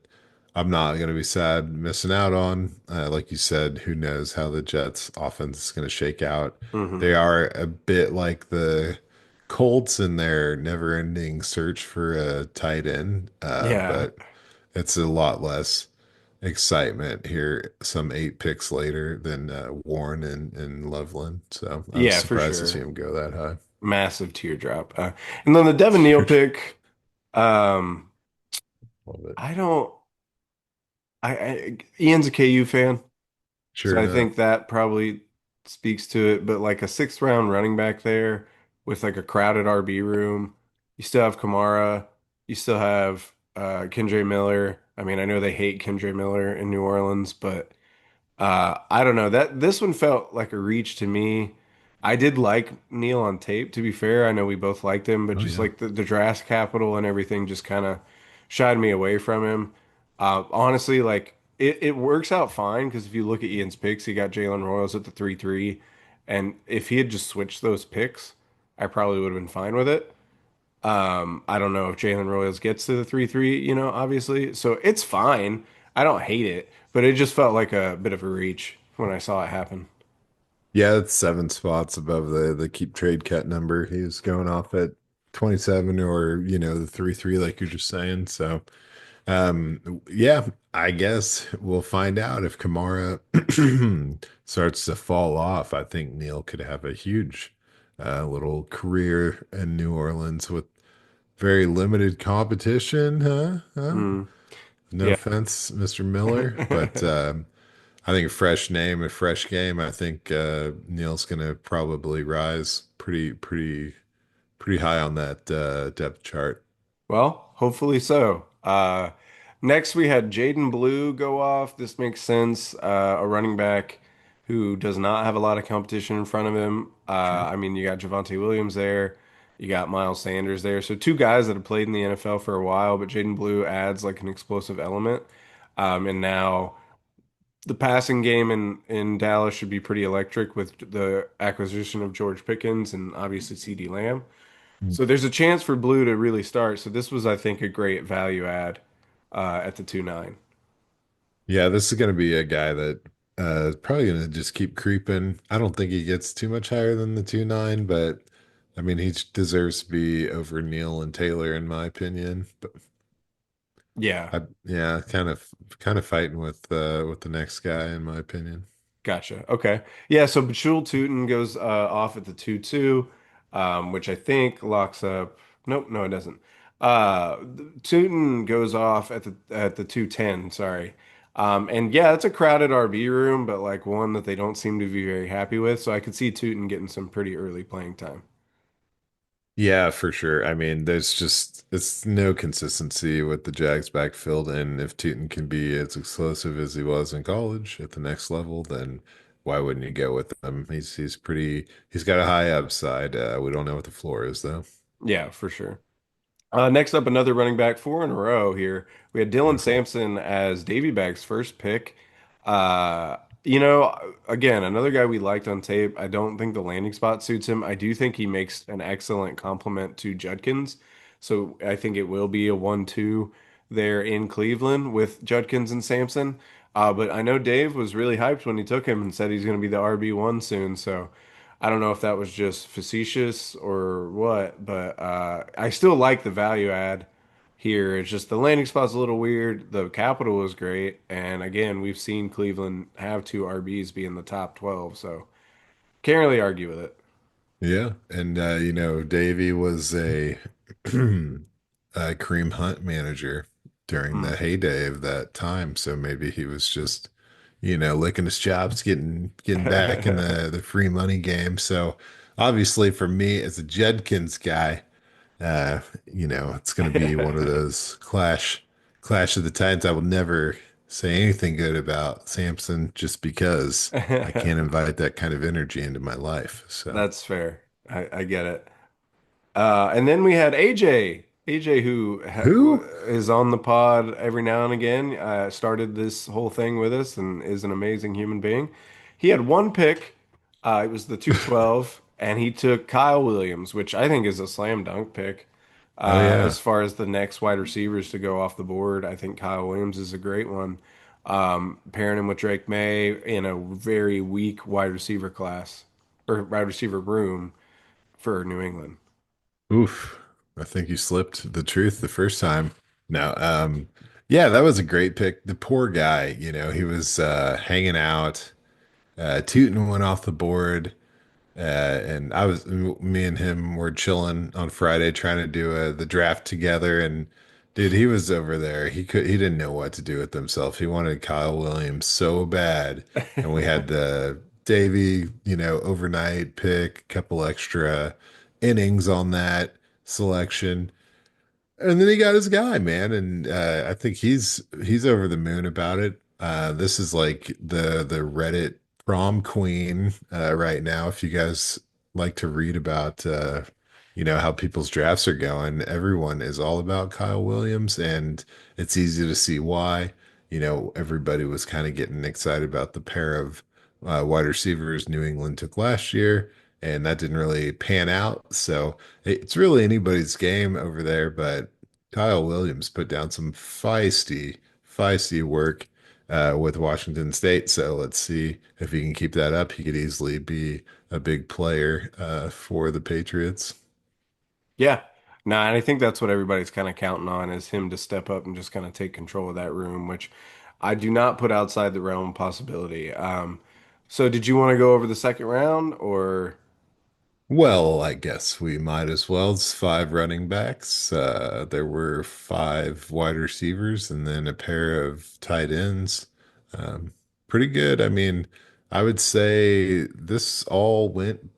I'm not going to be sad missing out on. Like you said, who knows how the Jets offense is going to shake out. Hmm. They are a bit like the Colts in their never-ending search for a tight end, Yeah. but it's a lot less excitement here some 8 picks later than Warren and Loveland. So I was Yeah, for surprised to see sure. him go that high. Massive teardrop. And then the Devin Neal pick, um, Love it. I don't Ian's a KU fan. So Sure I enough. think that probably speaks to it. But like a sixth round running back there with like a crowded RB room, you still have Kamara, you still have Kendre Miller. I mean, I know they hate Kendre Miller in New Orleans, but I don't know. That this one felt like a reach to me. I did like Neil on tape, to be fair. I know we both liked him, but Oh just yeah. like the draft capital and everything just kind of shied me away from him. Honestly, like it works out fine because if you look at Ian's picks, he got Jalen Royals at the 3-3. And if he had just switched those picks, I probably would have been fine with it. I don't know if Jalen Royals gets to the 3-3, obviously. So it's fine. I don't hate it, but it just felt like a bit of a reach when I saw it happen. Yeah, it's 7 spots above the keep trade cut number. He was going off at 27 or the 3-3 like you're just saying. So yeah, I guess we'll find out if Kamara starts to fall off. I think Neil could have a huge little career in New Orleans with very limited competition, huh? Huh? Mm, No yeah. offense, Mr. Miller, but I think a fresh name, a fresh game. I think Neil's gonna probably rise pretty high on that depth chart. Well, hopefully so. Next, we had Jaden Blue go off. This makes sense. A running back who does not have a lot of competition in front of him. Sure. I mean, you got Javonte Williams there. You got Miles Sanders there. So two guys that have played in the NFL for a while, but Jaden Blue adds like an explosive element. And now the passing game in Dallas should be pretty electric with the acquisition of George Pickens and obviously CeeDee Lamb. So there's a chance for Blue to really start. So this was, I think, a great value add at the 2-9. Yeah, this is going to be a guy that is probably going to just keep creeping. I don't think he gets too much higher than the 2-9, but I mean, he deserves to be over Neal and Taylor in my opinion. But Yeah, yeah, kind of fighting with the next guy in my opinion. gotcha. Okay. Yeah, so Bachul Tootin goes off at the 2-2, which I think locks up. Nope, no, it doesn't. Tootin goes off at the 2-10, sorry. And yeah, it's a crowded RB room, but like one that they don't seem to be very happy with. So I could see Tootin getting some pretty early playing time. Yeah, for sure. I mean, it's no consistency with the Jags backfield, and if Tootin can be as explosive as he was in college at the next level, then why wouldn't you go with him? He's got a high upside. We don't know what the floor is though. Yeah, for sure. Next up, another running back, four in a row here. We had Dylan Uh-huh. Sampson as Davy Bag's first pick. Again, another guy we liked on tape. I don't think the landing spot suits him. I do think he makes an excellent complement to Judkins. So I think it will be a 1-2 there in Cleveland with Judkins and Sampson. But I know Dave was really hyped when he took him and said he's going to be the RB1 soon. So I don't know if that was just facetious or what, but I still like the value add here. It's just the landing spot's a little weird. The capital was great. And again, we've seen Cleveland have two RBs be in the top 12. So can't really argue with it. Yeah, and Davey was a Kareem Hunt manager during Hmm. the heyday of that time, so maybe he was just, licking his chops, getting back in the free money game. So obviously, for me as a Judkins guy, it's going to be one of those clash of the Titans. I will never say anything good about Samson just because I can't invite that kind of energy into my life. So. That's fair. I get it. And then we had AJ. AJ, who Who? is on the pod every now and again, started this whole thing with us and is an amazing human being. He had one pick. It was the 212, and he took Kyle Williams, which I think is a slam dunk pick. Oh yeah. As far as the next wide receivers to go off the board, I think Kyle Williams is a great one. Pairing him with Drake May in a very weak wide receiver class or wide receiver room for New England. Oof. I think you slipped the truth the first time. No, yeah, that was a great pick. The poor guy, he was hanging out, tooting one off the board. And me and him were chilling on Friday trying to do the draft together. And dude, he was over there. He didn't know what to do with himself. He wanted Kyle Williams so bad. And we had the Davy, overnight pick, couple extra innings on that selection. And then he got his guy, man, and I think he's over the moon about it. This is like the Reddit prom queen right now. If you guys like to read about how people's drafts are going, everyone is all about Kyle Williams, and it's easy to see why. Everybody was kind of getting excited about the pair of wide receivers New England took last year, and that didn't really pan out. So it's really anybody's game over there, but Kyle Williams put down some feisty work with Washington State. So let's see if he can keep that up. He could easily be a big player for the Patriots. Yeah. No, and I think that's what everybody's kind of counting on is him to step up and just kind of take control of that room, which I do not put outside the realm of possibility. So did you want to go over the second round or Well, I guess we might as well. It's five running backs. There were five wide receivers and then a pair of tight ends. Um, Pretty good. I mean, I would say this all went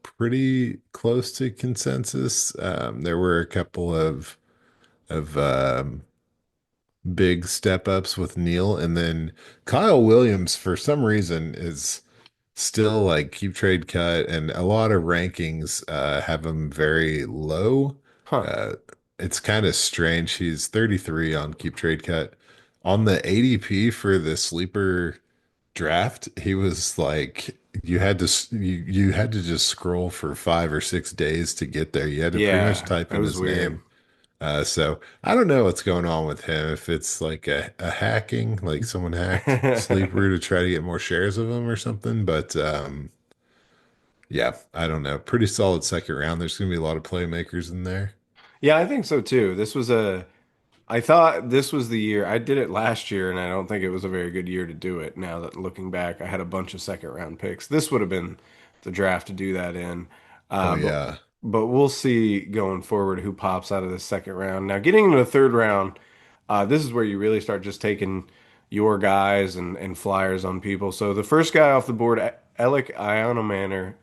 pretty close to consensus. There were a couple of big step ups with Neil, and then Kyle Williams for some reason is still like keep trade cut, and a lot of rankings have him very low. huh? Uh, it's kind of strange. He's 33 on keep trade cut. On the ADP for the sleeper draft, he was like you had to just scroll for 5 or 6 days to get there. You had to pretty much Yeah, type it in was his weird. name. So I don't know what's going on with him. If it's like a hacking, like someone hacked Sleeper to try to get more shares of him or something. But yeah, I don't know. Pretty solid second round. There's going to be a lot of playmakers in there. Yeah, I think so too. I thought this was the year. I did it last year, and I don't think it was a very good year to do it. Now that looking back, I had a bunch of second round picks. This would have been the draft to do that in. Oh Uh, but yeah. but we'll see going forward who pops out of the second round. Now, getting into the third round, this is where you really start just taking your guys and flyers on people. So the first guy off the board, Alec Iomanor,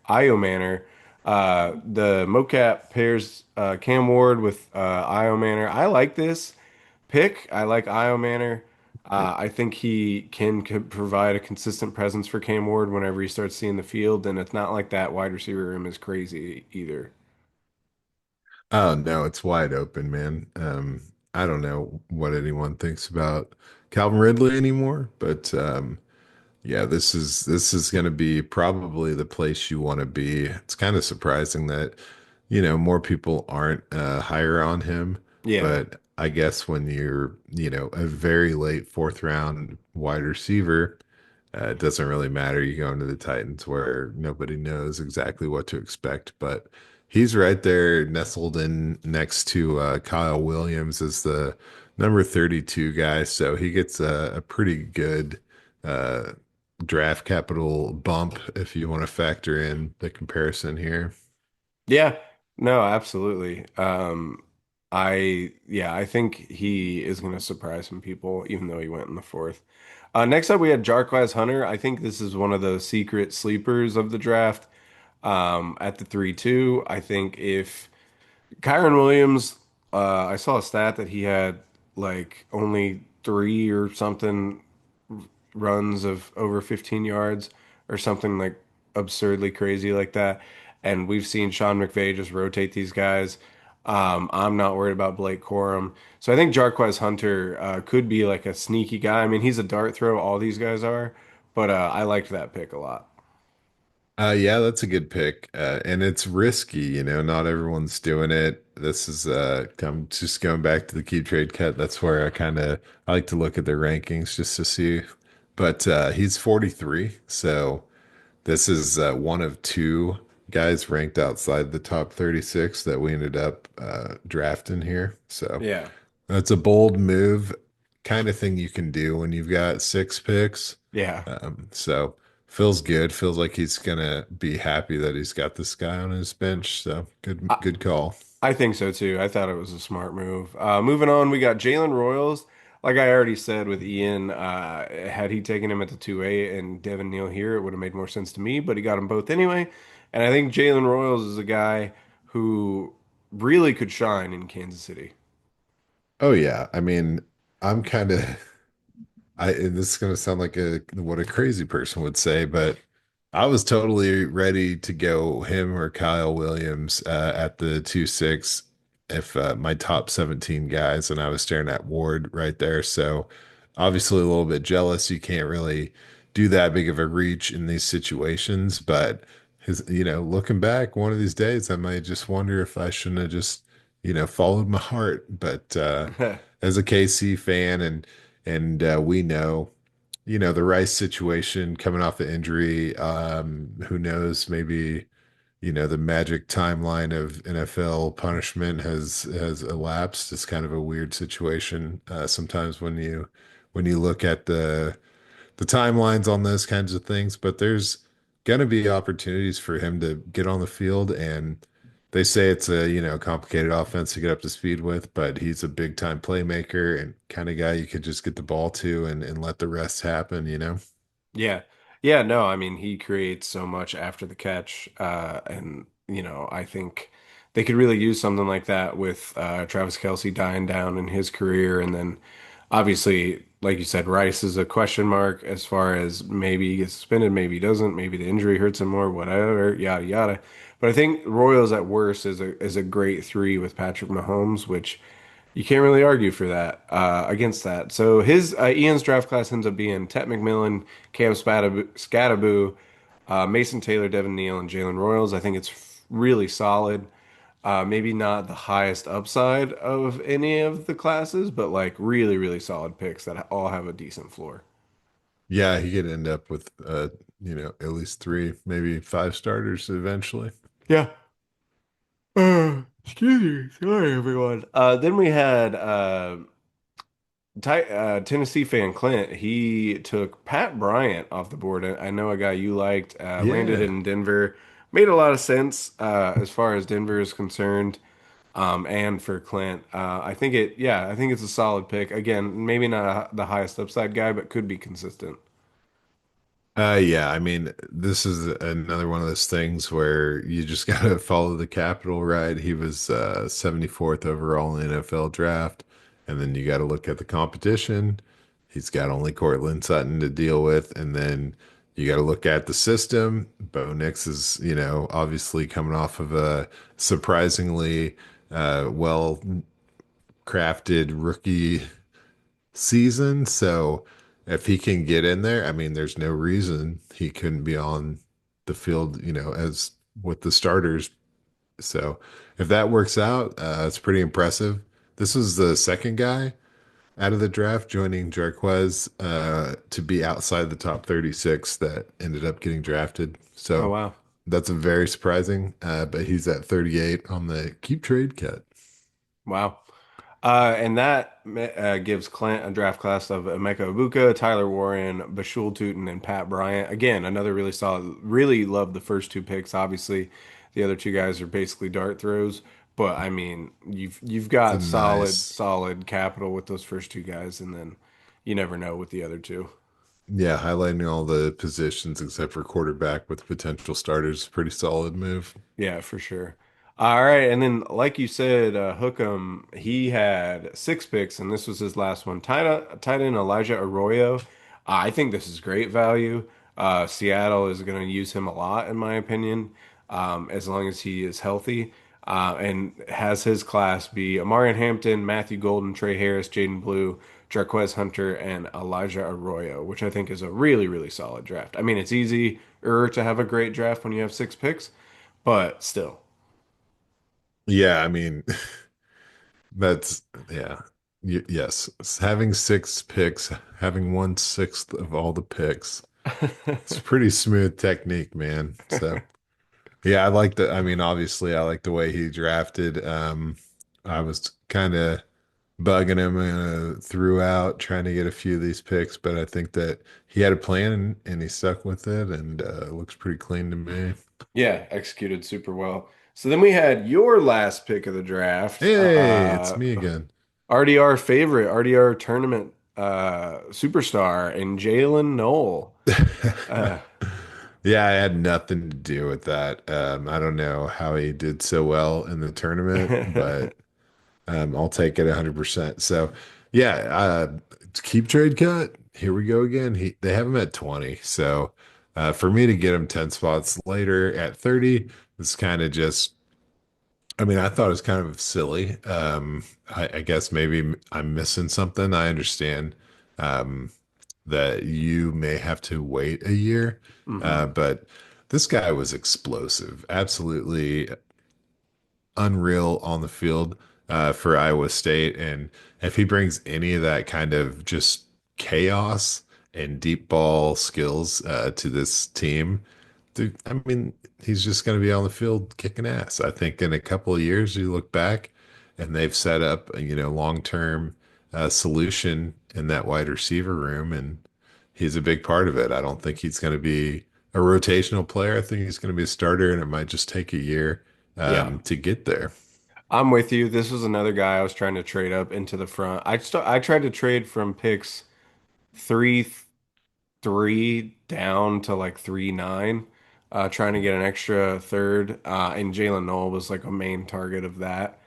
the mocap pairs Cam Ward with Iomanor. I like this pick. I like Io Manor. I think he can provide a consistent presence for Cam Ward whenever he starts seeing the field, and it's not like that wide receiver room is crazy either. Oh no, it's wide open, man. I don't know what anyone thinks about Calvin Ridley anymore, but yeah, this is going to be probably the place you want to be. It's kind of surprising that, more people aren't higher on him. Yeah. But I guess when you're, a very late fourth round wide receiver, it doesn't really matter. You go into the Titans where nobody knows exactly what to expect, but he's right there nestled in next to Kyle Williams as the number 32 guy. So he gets a pretty good uh, draft capital bump if you want to factor in the comparison here. Yeah. No, absolutely. I think he is going to surprise some people, even though he went in the fourth. Next up, we had Jarquez Hunter. I think this is one of those secret sleepers of the draft. At the 3-2, I think if Kyron Williams, I saw a stat that he had like only three or something runs of over 15 yards or something like absurdly crazy like that. And we've seen Sean McVay just rotate these guys. I'm not worried about Blake Corum. So I think Jarquez Hunter could be like a sneaky guy. I mean, he's a dart throw, all these guys are, but I liked that pick a lot. Yeah, that's a good pick. And it's risky, not everyone's doing it. This is I'm just going back to the key trade cut. That's where I like to look at their rankings just to see. But he's 43, so this is one of two guys ranked outside the top 36 that we ended up drafting here. So Yeah. that's a bold move, kind of thing you can do when you've got six picks. Yeah. So feels good. Feels like he's gonna be happy that he's got this guy on his bench. So good call. I think so too. I thought it was a smart move. Moving on, we got Jalen Royals. Like I already said with Ian, had he taken him at the 2A and Devin Neal here, it would have made more sense to me, but he got them both anyway. And I think Jalen Royals is a guy who really could shine in Kansas City. Oh yeah. I mean, I'm kind of and this is going to sound like what a crazy person would say, but I was totally ready to go him or Kyle Williams at the 2-6 if my top 17 guys, and I was staring at Ward right there. So obviously a little bit jealous. You can't really do that big of a reach in these situations, but looking back, one of these days I might just wonder if I shouldn't have just, followed my heart. But as a KC fan and we know, the Rice situation coming off the injury. Who knows? Maybe, the magic timeline of NFL punishment has elapsed. It's kind of a weird situation sometimes when you look at the timelines on those kinds of things. But there's gonna be opportunities for him to get on the field, and they say it's a complicated offense to get up to speed with, but he's a big time playmaker and kind of guy you could just get the ball to and let the rest happen. Yeah. Yeah, no, I mean, he creates so much after the catch. And, I think they could really use something like that with Travis Kelce dying down in his career. And then obviously, like you said, Rice is a question mark as far as maybe he gets suspended, maybe he doesn't, maybe the injury hurts him more, whatever, yada, yada. But I think Royals at worst is a great three with Patrick Mahomes, which you can't really argue for that against that. So his Ian's draft class ends up being Tet McMillan, Cam Scattaboo, Mason Taylor, Devin Neal, and Jalen Royals. I think it's really solid. Maybe not the highest upside of any of the classes, but like really, really solid picks that all have a decent floor. Yeah, he could end up with at least three, maybe five starters eventually. Yeah. Excuse me. Sorry, everyone. Then we had Tennessee fan Clint. He took Pat Bryant off the board. I know a guy you liked. Landed Yeah. in Denver. Made a lot of sense as far as Denver is concerned. And for Clint, I think it's a solid pick. Again, maybe not the highest upside guy, but could be consistent. Yeah, I mean, this is another one of those things where you just gotta follow the capital, right? He was 74th overall in the NFL draft, and then you gotta look at the competition. He's got only Cortland Sutton to deal with, and then you gotta look at the system. Bo Nix is, obviously coming off of a surprisingly well crafted rookie season. So if he can get in there, I mean, there's no reason he couldn't be on the field, as with the starters. So if that works out, it's pretty impressive. this was the second guy out of the draft joining Jarquez to be outside the top 36 that ended up getting drafted. Oh So wow. that's a very surprising, but he's at 38 on the keep trade cut. Wow. And that gives Clint a draft class of Emeka Ibuka, Tyler Warren, Bashul Tootin, and Pat Bryant. Again, another really solid. Really love the first two picks. Obviously, the other two guys are basically dart throws. But I mean, you've It's a got nice, solid capital with those first two guys, and then you never know with the other two. yeah, highlighting all the positions except for quarterback with potential starters. Pretty solid move. Yeah, for sure. All right, and then like you said, Hookem, he had six picks, and this was his last one. Tight end Elijah Arroyo. I think this is great value. Seattle is going to use him a lot, in my opinion, as long as he is healthy. And has his class be Amarian Hampton, Matthew Golden, Trey Harris, Jaden Blue, Jarquez Hunter, and Elijah Arroyo, which I think is a really, really solid draft. I mean, it's easier to have a great draft when you have six picks. But still, Yeah, I mean, that's, yeah. Yes. Having six picks, having 1/6 of all the picks, it's a pretty smooth technique, man. So, yeah, I like the, I mean, obviously, I like the way he drafted. I was kind of bugging him throughout, trying to get a few of these picks, but I think that he had a plan and he stuck with it, and looks pretty clean to me. yeah, executed super well. So then we had your last pick of the draft, Hey, it's me again. RDR favorite, RDR tournament superstar, and Jalen Knoll. Uh, Yeah, I had nothing to do with that. I don't know how he did so well in the tournament, but I'll take it 100%. So, yeah, keep trade cut. Here we go again. They have him at 20. So, for me to get him 10 spots later at 30, it's kind of just, I mean, I thought it was kind of silly. I guess maybe I'm missing something. I understand that you may have to wait a year, mhm. but this guy was explosive, absolutely unreal on the field for Iowa State. And if he brings any of that kind of just chaos and deep ball skills to this team, dude, I mean, he's just going to be on the field kicking ass. I think in a couple of years, you look back and they've set up a, long-term solution in that wide receiver room, and he's a big part of it. I don't think he's going to be a rotational player. I think he's going to be a starter, and it might just take a year Yeah, to get there. I'm with you. This was another guy I was trying to trade up into the front. I tried to trade from picks 3 3 down to like 3 9, trying to get an extra third. And Jalen Noel was like a main target of that.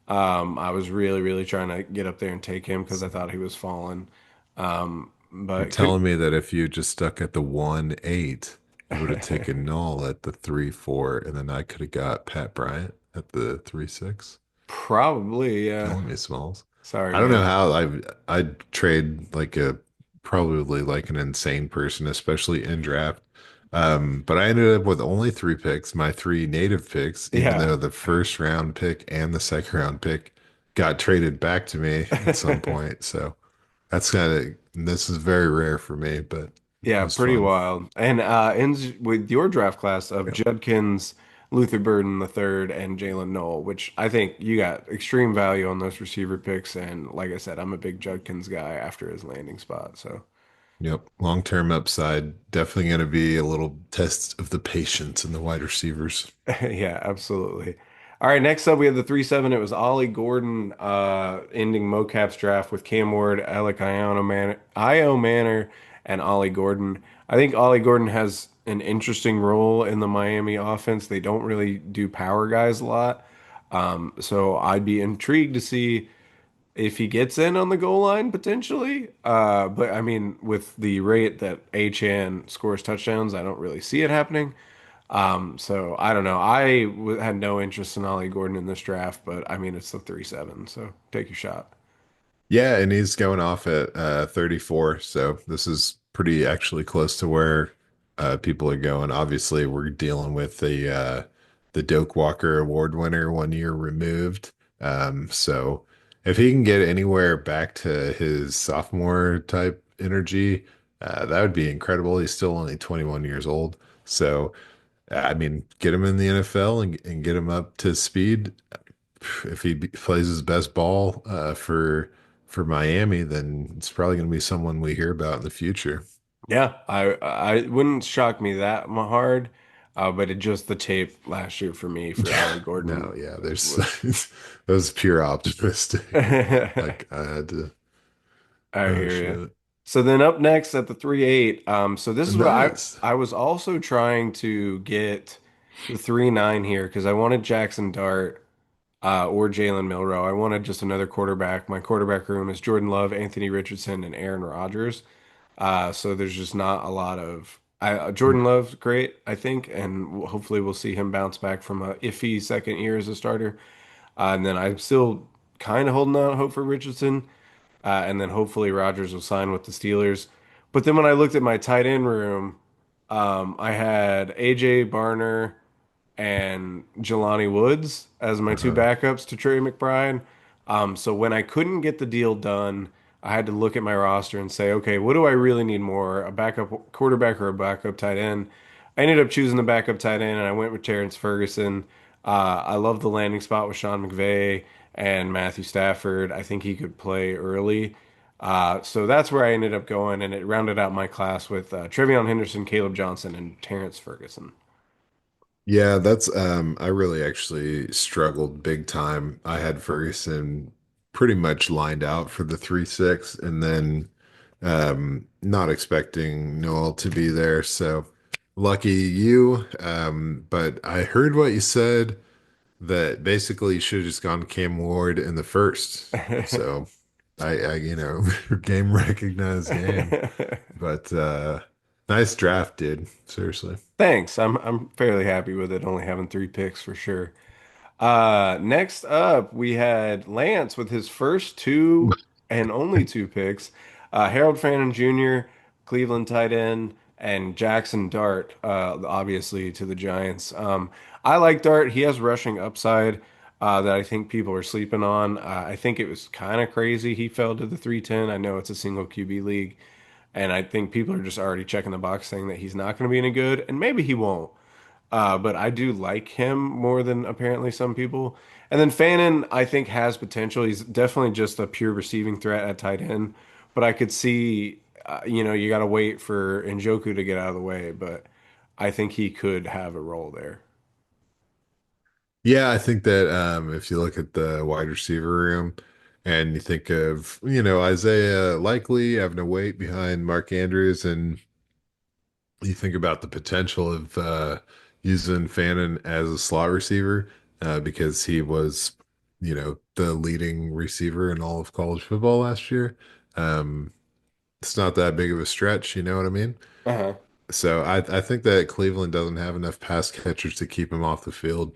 I was really, really trying to get up there and take him because I thought he was falling. You're But couldn't. telling me that if you just stuck at the 1/8, you would have taken Null at the 3/4, and then I could have got Pat Bryant at the 3/6. Probably, yeah. Killing me, Smalls. Sorry, I don't know man. how I'd trade like a probably like an insane person, especially in draft. But I ended up with only three picks, my three native picks, even Yeah. though the first round pick and the second round pick got traded back to me at some point. So that's kind of this is very rare for me, but it Yeah, was pretty fun. wild. And ends with your draft class of Judkins, Luther Burden the third, and Jalen Noel, which I think you got extreme value on those receiver picks. And like I said, I'm a big Judkins guy after his landing spot. So Yep. Long-term upside, definitely going to be a little test of the patience in the wide receivers. yeah, absolutely. All right, next up we have the 3-7. It was Ollie Gordon ending Mocap's draft with Cam Ward, Alec Io Manor, and Ollie Gordon. I think Ollie Gordon has an interesting role in the Miami offense. They don't really do power guys a lot. So I'd be intrigued to see if he gets in on the goal line potentially. But I mean, with the rate that Achan scores touchdowns, I don't really see it happening. So I don't know. Had no interest in Ollie Gordon in this draft, but I mean, it's the 3-7, so take your shot. Yeah, and he's going off at 34, so this is pretty actually close to where people are going. Obviously, we're dealing with the Doak Walker Award winner 1 year removed. So if he can get anywhere back to his sophomore type energy, that would be incredible. He's still only 21 years old. So, I mean, get him in the NFL and get him up to speed. If he plays his best ball for Miami, then it's probably going to be someone we hear about in the future. Yeah, I wouldn't shock me that hard, but it just the tape last year for me for Ollie No, Gordon yeah, there's was. that was pure optimistic. I Like I had to, oh hear you. shit, So then up next at the 3-8, so this is what nice. I was also trying to get the 3-9 here because I wanted Jackson Dart or Jalen Milrow. I wanted just another quarterback. My quarterback room is Jordan Love, Anthony Richardson, and Aaron Rodgers. So there's just not a lot of Jordan Love's great, I think, and hopefully we'll see him bounce back from a iffy second year as a starter. And then I'm still kind of holding out hope for Richardson, and then hopefully Rodgers will sign with the Steelers. But then when I looked at my tight end room, I had AJ Barner and Jelani Woods as my two Uh-huh. backups to Trey McBride. So when I couldn't get the deal done, I had to look at my roster and say, okay, what do I really need more, a backup quarterback or a backup tight end? I ended up choosing the backup tight end, and I went with Terrence Ferguson. I love the landing spot with Sean McVay and Matthew Stafford. I think he could play early. So that's where I ended up going, and it rounded out my class with Trevion Henderson, Caleb Johnson, and Terrence Ferguson. Yeah, that's I really actually struggled big time. I had Ferguson pretty much lined out for the 3-6 and then not expecting Noel to be there. So lucky you. But I heard what you said that basically you should have just gone Cam Ward in the first. So game recognized game. But nice draft, dude. Seriously. Thanks. I'm fairly happy with it, only having three picks for sure. Next up, we had Lance with his first two and only two picks. Harold Fannin Jr., Cleveland tight end, and Jackson Dart, obviously to the Giants. I like Dart. He has rushing upside that I think people are sleeping on. I think it was kind of crazy he fell to the 310. I know it's a single QB league, and I think people are just already checking the box saying that he's not going to be any good, and maybe he won't. But I do like him more than apparently some people. And then Fannin, I think, has potential. He's definitely just a pure receiving threat at tight end. But I could see, you got to wait for Njoku to get out of the way. But I think he could have a role there. Yeah, I think that if you look at the wide receiver room and you think of, Isaiah likely having to wait behind Mark Andrews, and you think about the potential of using Fannin as a slot receiver because he was, the leading receiver in all of college football last year. Um, it's not that big of a stretch, you know what I mean? Uh-huh. So I think that Cleveland doesn't have enough pass catchers to keep him off the field.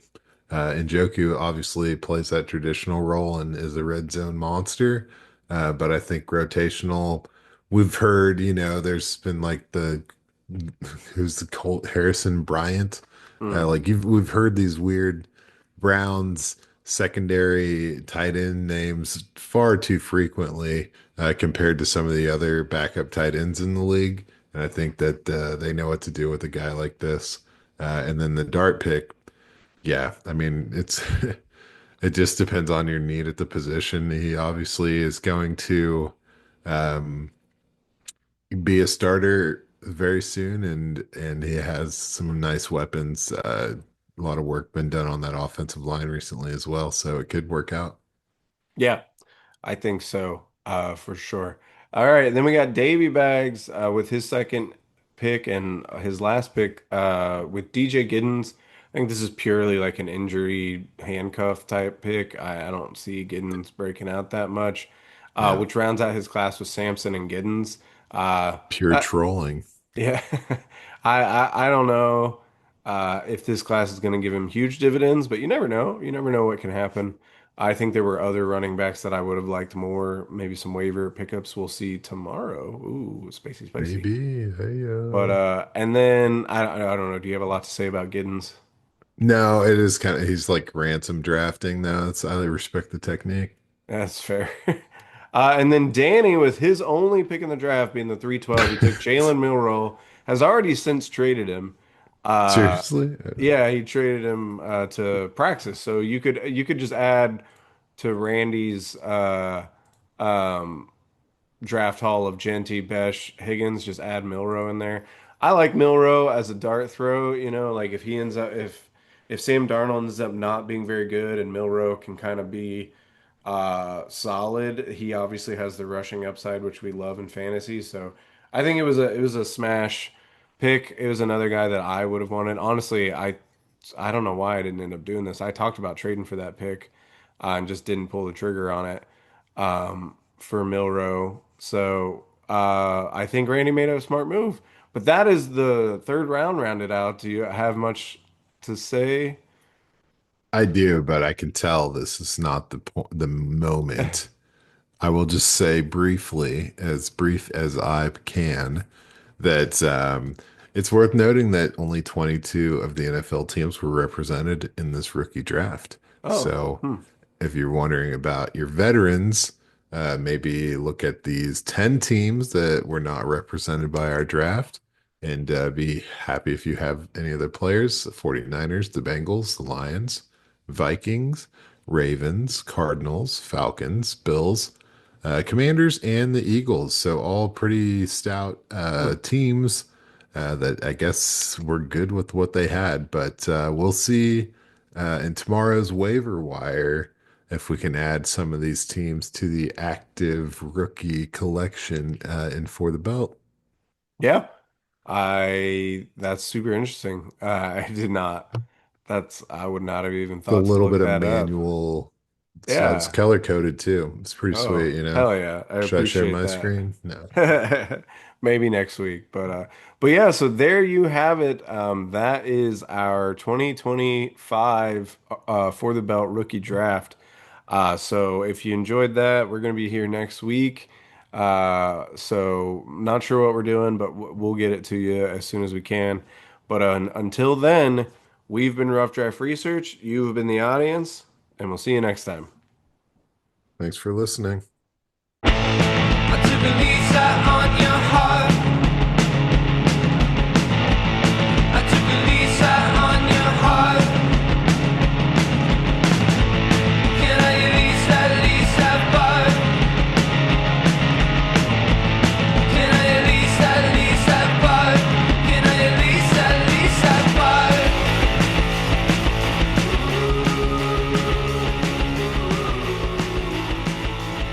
Njoku obviously plays that traditional role and is a red zone monster. But I think rotational, we've heard, there's been like who's the Colt Harrison Bryant. Mm. We've heard these weird Browns secondary tight end names far too frequently compared to some of the other backup tight ends in the league. And I think that they know what to do with a guy like this. And then the dart pick, yeah, I mean, it just depends on your need at the position. He obviously is going to um, be a starter very soon, and he has some nice weapons. A lot of work been done on that offensive line recently as well, so it could work out. Yeah, I think so, for sure. All right, then we got Davy Bags with his second pick and his last pick with DJ Giddens. I think this is purely like an injury handcuff type pick. I don't see Giddens breaking out that much, Yeah, which rounds out his class with Sampson and Giddens. pure That, trolling. yeah, I don't know if this class is going to give him huge dividends, but you never know. You never know what can happen. I think there were other running backs that I would have liked more. Maybe some waiver pickups. We'll see tomorrow. Ooh, spicy, spicy. Maybe. Hey, But and then I don't know. Do you have a lot to say about Giddens? no, it is kind of he's like ransom drafting though. It's I respect the technique. That's fair. And then Danny, with his only pick in the draft being the 312, he took Jalen Milroe, has already since traded him. Uh, Seriously? yeah, he traded him to Praxis. So you could just add to Randy's um, draft haul of Genty, Besh, Higgins, just add Milroe in there. I like Milroe as a dart throw, like if he ends up if Sam Darnold ends up not being very good and Milroe can kind of be solid, he obviously has the rushing upside which we love in fantasy. So I think it was a smash pick. It was another guy that I would have wanted. Honestly, I don't know why I didn't end up doing this. I talked about trading for that pick and just didn't pull the trigger on it for Milroe. So I think Randy made a smart move. But that is the third round rounded out. Do you have much to say? I do, but I can tell this is not the moment. I will just say briefly, as brief as I can, that it's worth noting that only 22 of the NFL teams were represented in this rookie draft. Oh, So if you're wondering about your veterans, maybe look at these 10 teams that were not represented by our draft and be happy if you have any other players: the 49ers, the Bengals, the Lions, Vikings, Ravens, Cardinals, Falcons, Bills, Commanders, and the Eagles. So all pretty stout teams that I guess were good with what they had. But we'll see in tomorrow's waiver wire if we can add some of these teams to the active rookie collection and for the belt. yeah. That's super interesting. I did not. I would not have even It's a thought to little look bit of that up. manual. It's Yeah. color coded too. It's pretty Oh, sweet, you know. hell yeah. I Should I share appreciate my that. screen? No. Maybe next week. But yeah, so there you have it. That is our 2025 for the belt rookie draft. So if you enjoyed that, we're going to be here next week. So not sure what we're doing, but we'll get it to you as soon as we can. But until then, we've been Rough Draft Research. You have been the audience, and we'll see you next time. Thanks for listening. I took a lease out on your heart.